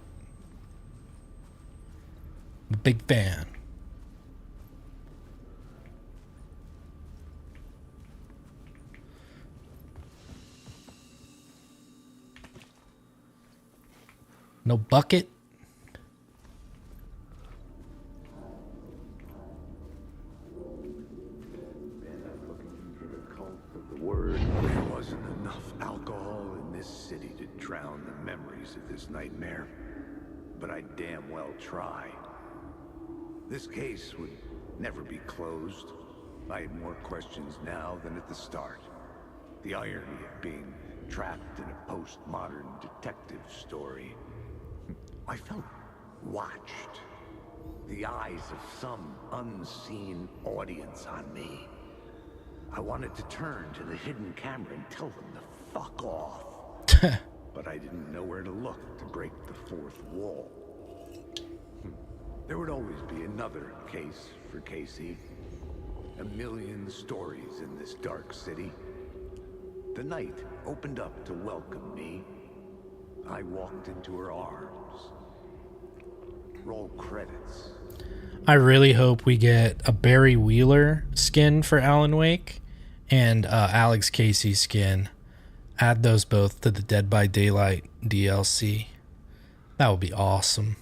I'm a big fan. No bucket. There wasn't enough alcohol in this city to drown the memories of this nightmare, but I damn well try. This case would never be closed. I had more questions now than at the start. The irony of being trapped in a postmodern detective story. I felt watched. The eyes of some unseen audience on me. I wanted to turn to the hidden camera and tell them to fuck off. But I didn't know where to look to break the fourth wall. There would always be another case for Casey. A million stories in this dark city. The night opened up to welcome me. I walked into her arms. Roll credits. I really hope we get a Barry Wheeler skin for Alan Wake and Alex Casey skin. Add those both to the Dead by Daylight DLC. That would be awesome.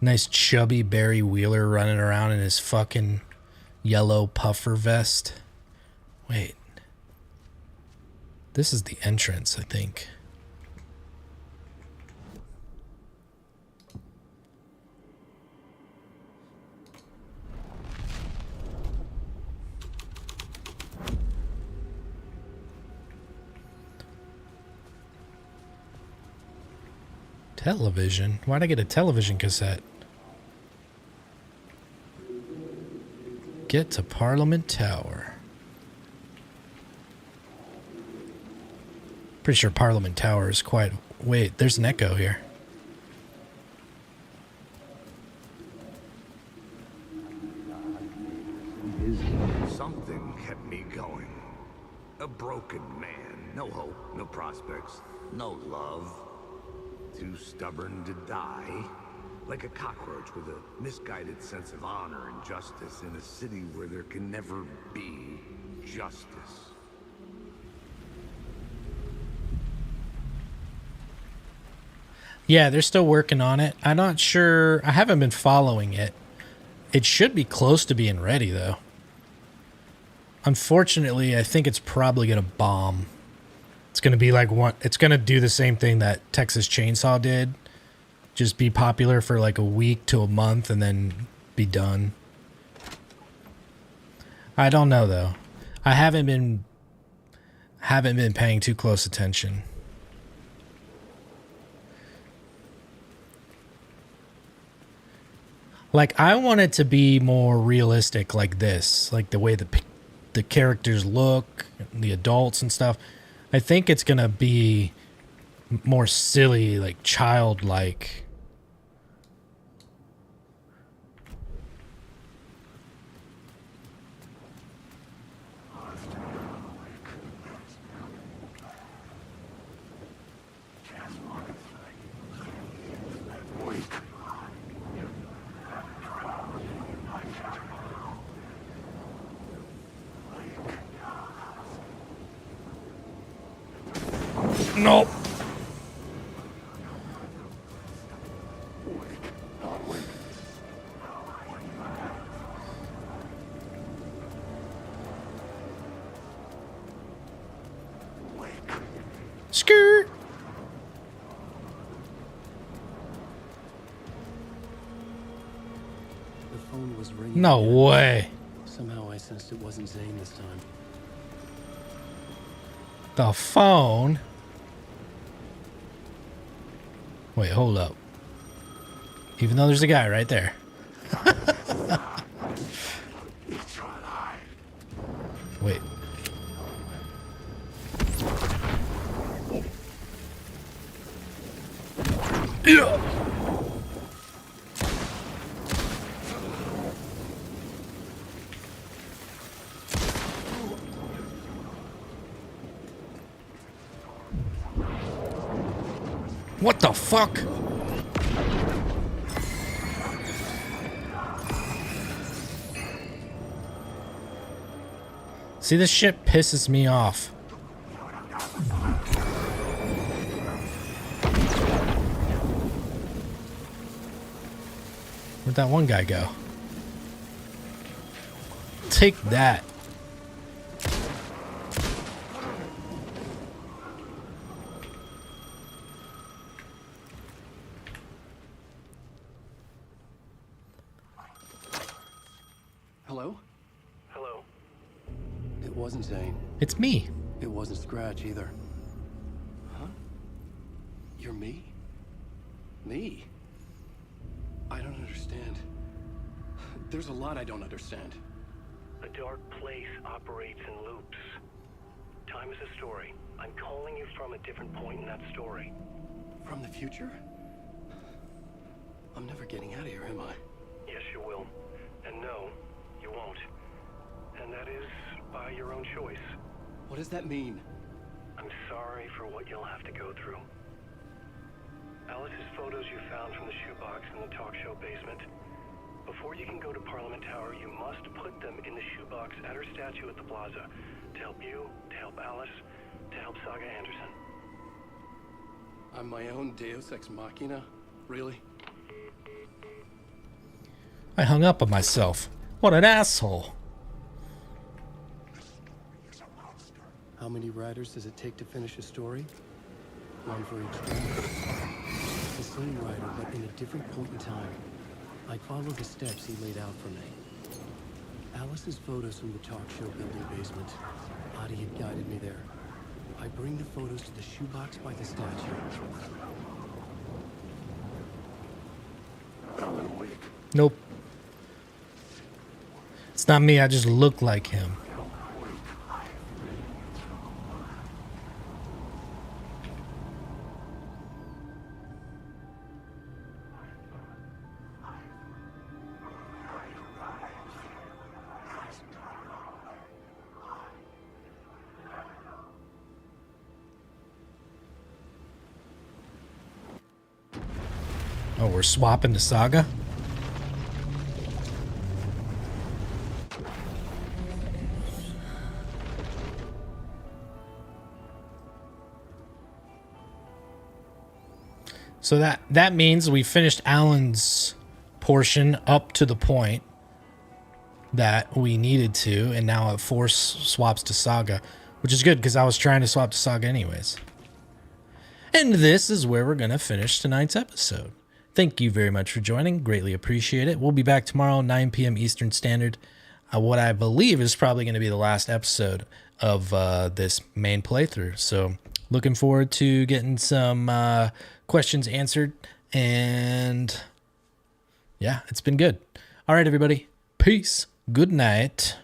Nice chubby Barry Wheeler running around in his fucking yellow puffer vest. Wait. This is the entrance, I think. Television? Why'd I get a television cassette? Get to Parliament Tower. Pretty sure Parliament Tower is quite... Wait, there's an echo here. Something kept me going. A broken man. No hope, no prospects, no love. Too stubborn to die. Like a cockroach with a misguided sense of honor and justice in a city where there can never be justice. Yeah, they're still working on it. I'm not sure. I haven't been following it. It should be close to being ready, though. Unfortunately, I think it's probably going to bomb. It's going to be like one. It's going to do the same thing that Texas Chainsaw did. Just be popular for like a week to a month and then be done. I don't know though. I haven't been paying too close attention. Like, I want it to be more realistic like this, like the way the characters look, the adults and stuff. I think it's gonna be more silly, like childlike. Nope. Skirt. The phone was ringing. No again. way. Somehow I sensed it wasn't Zane this time. The phone. Wait, hold up. Even though there's a guy right there. Wait. Yeah. What the fuck? See, this shit pisses me off. Where'd that one guy go? Take that. Hello? Hello? It wasn't Zane. It's me. It wasn't Scratch either. Huh? You're me? Me? I don't understand. There's a lot I don't understand. A dark place operates in loops. Time is a story. I'm calling you from a different point in that story. From the future? I'm never getting out of here, am I? Yes, you will. And no, you won't. And that is by your own choice. What does that mean? I'm sorry for what you'll have to go through. Alice's photos you found from the shoebox in the talk show basement. Before you can go to Parliament Tower, you must put them in the shoebox at her statue at the plaza. To help you, to help Alice, to help Saga Anderson. I'm my own Deus Ex Machina? Really? I hung up on myself. What an asshole. How many writers does it take to finish a story? One for each one. The same writer, but in a different point in time. I'd follow the steps he laid out for me. Alice's photos from the talk show building basement. Adi had guided me there. I bring the photos to the shoebox by the statue. Nope. It's not me, I just look like him. Oh, we're swapping to Saga? So that means we finished Alan's portion up to the point that we needed to, and now it force swaps to Saga, which is good because I was trying to swap to Saga anyways. And this is where we're going to finish tonight's episode. Thank you very much for joining. Greatly appreciate it. We'll be back tomorrow, 9 p.m. Eastern Standard. what I believe is probably going to be the last episode of this main playthrough. So looking forward to getting some questions answered. And yeah, it's been good. All right, everybody. Peace. Good night.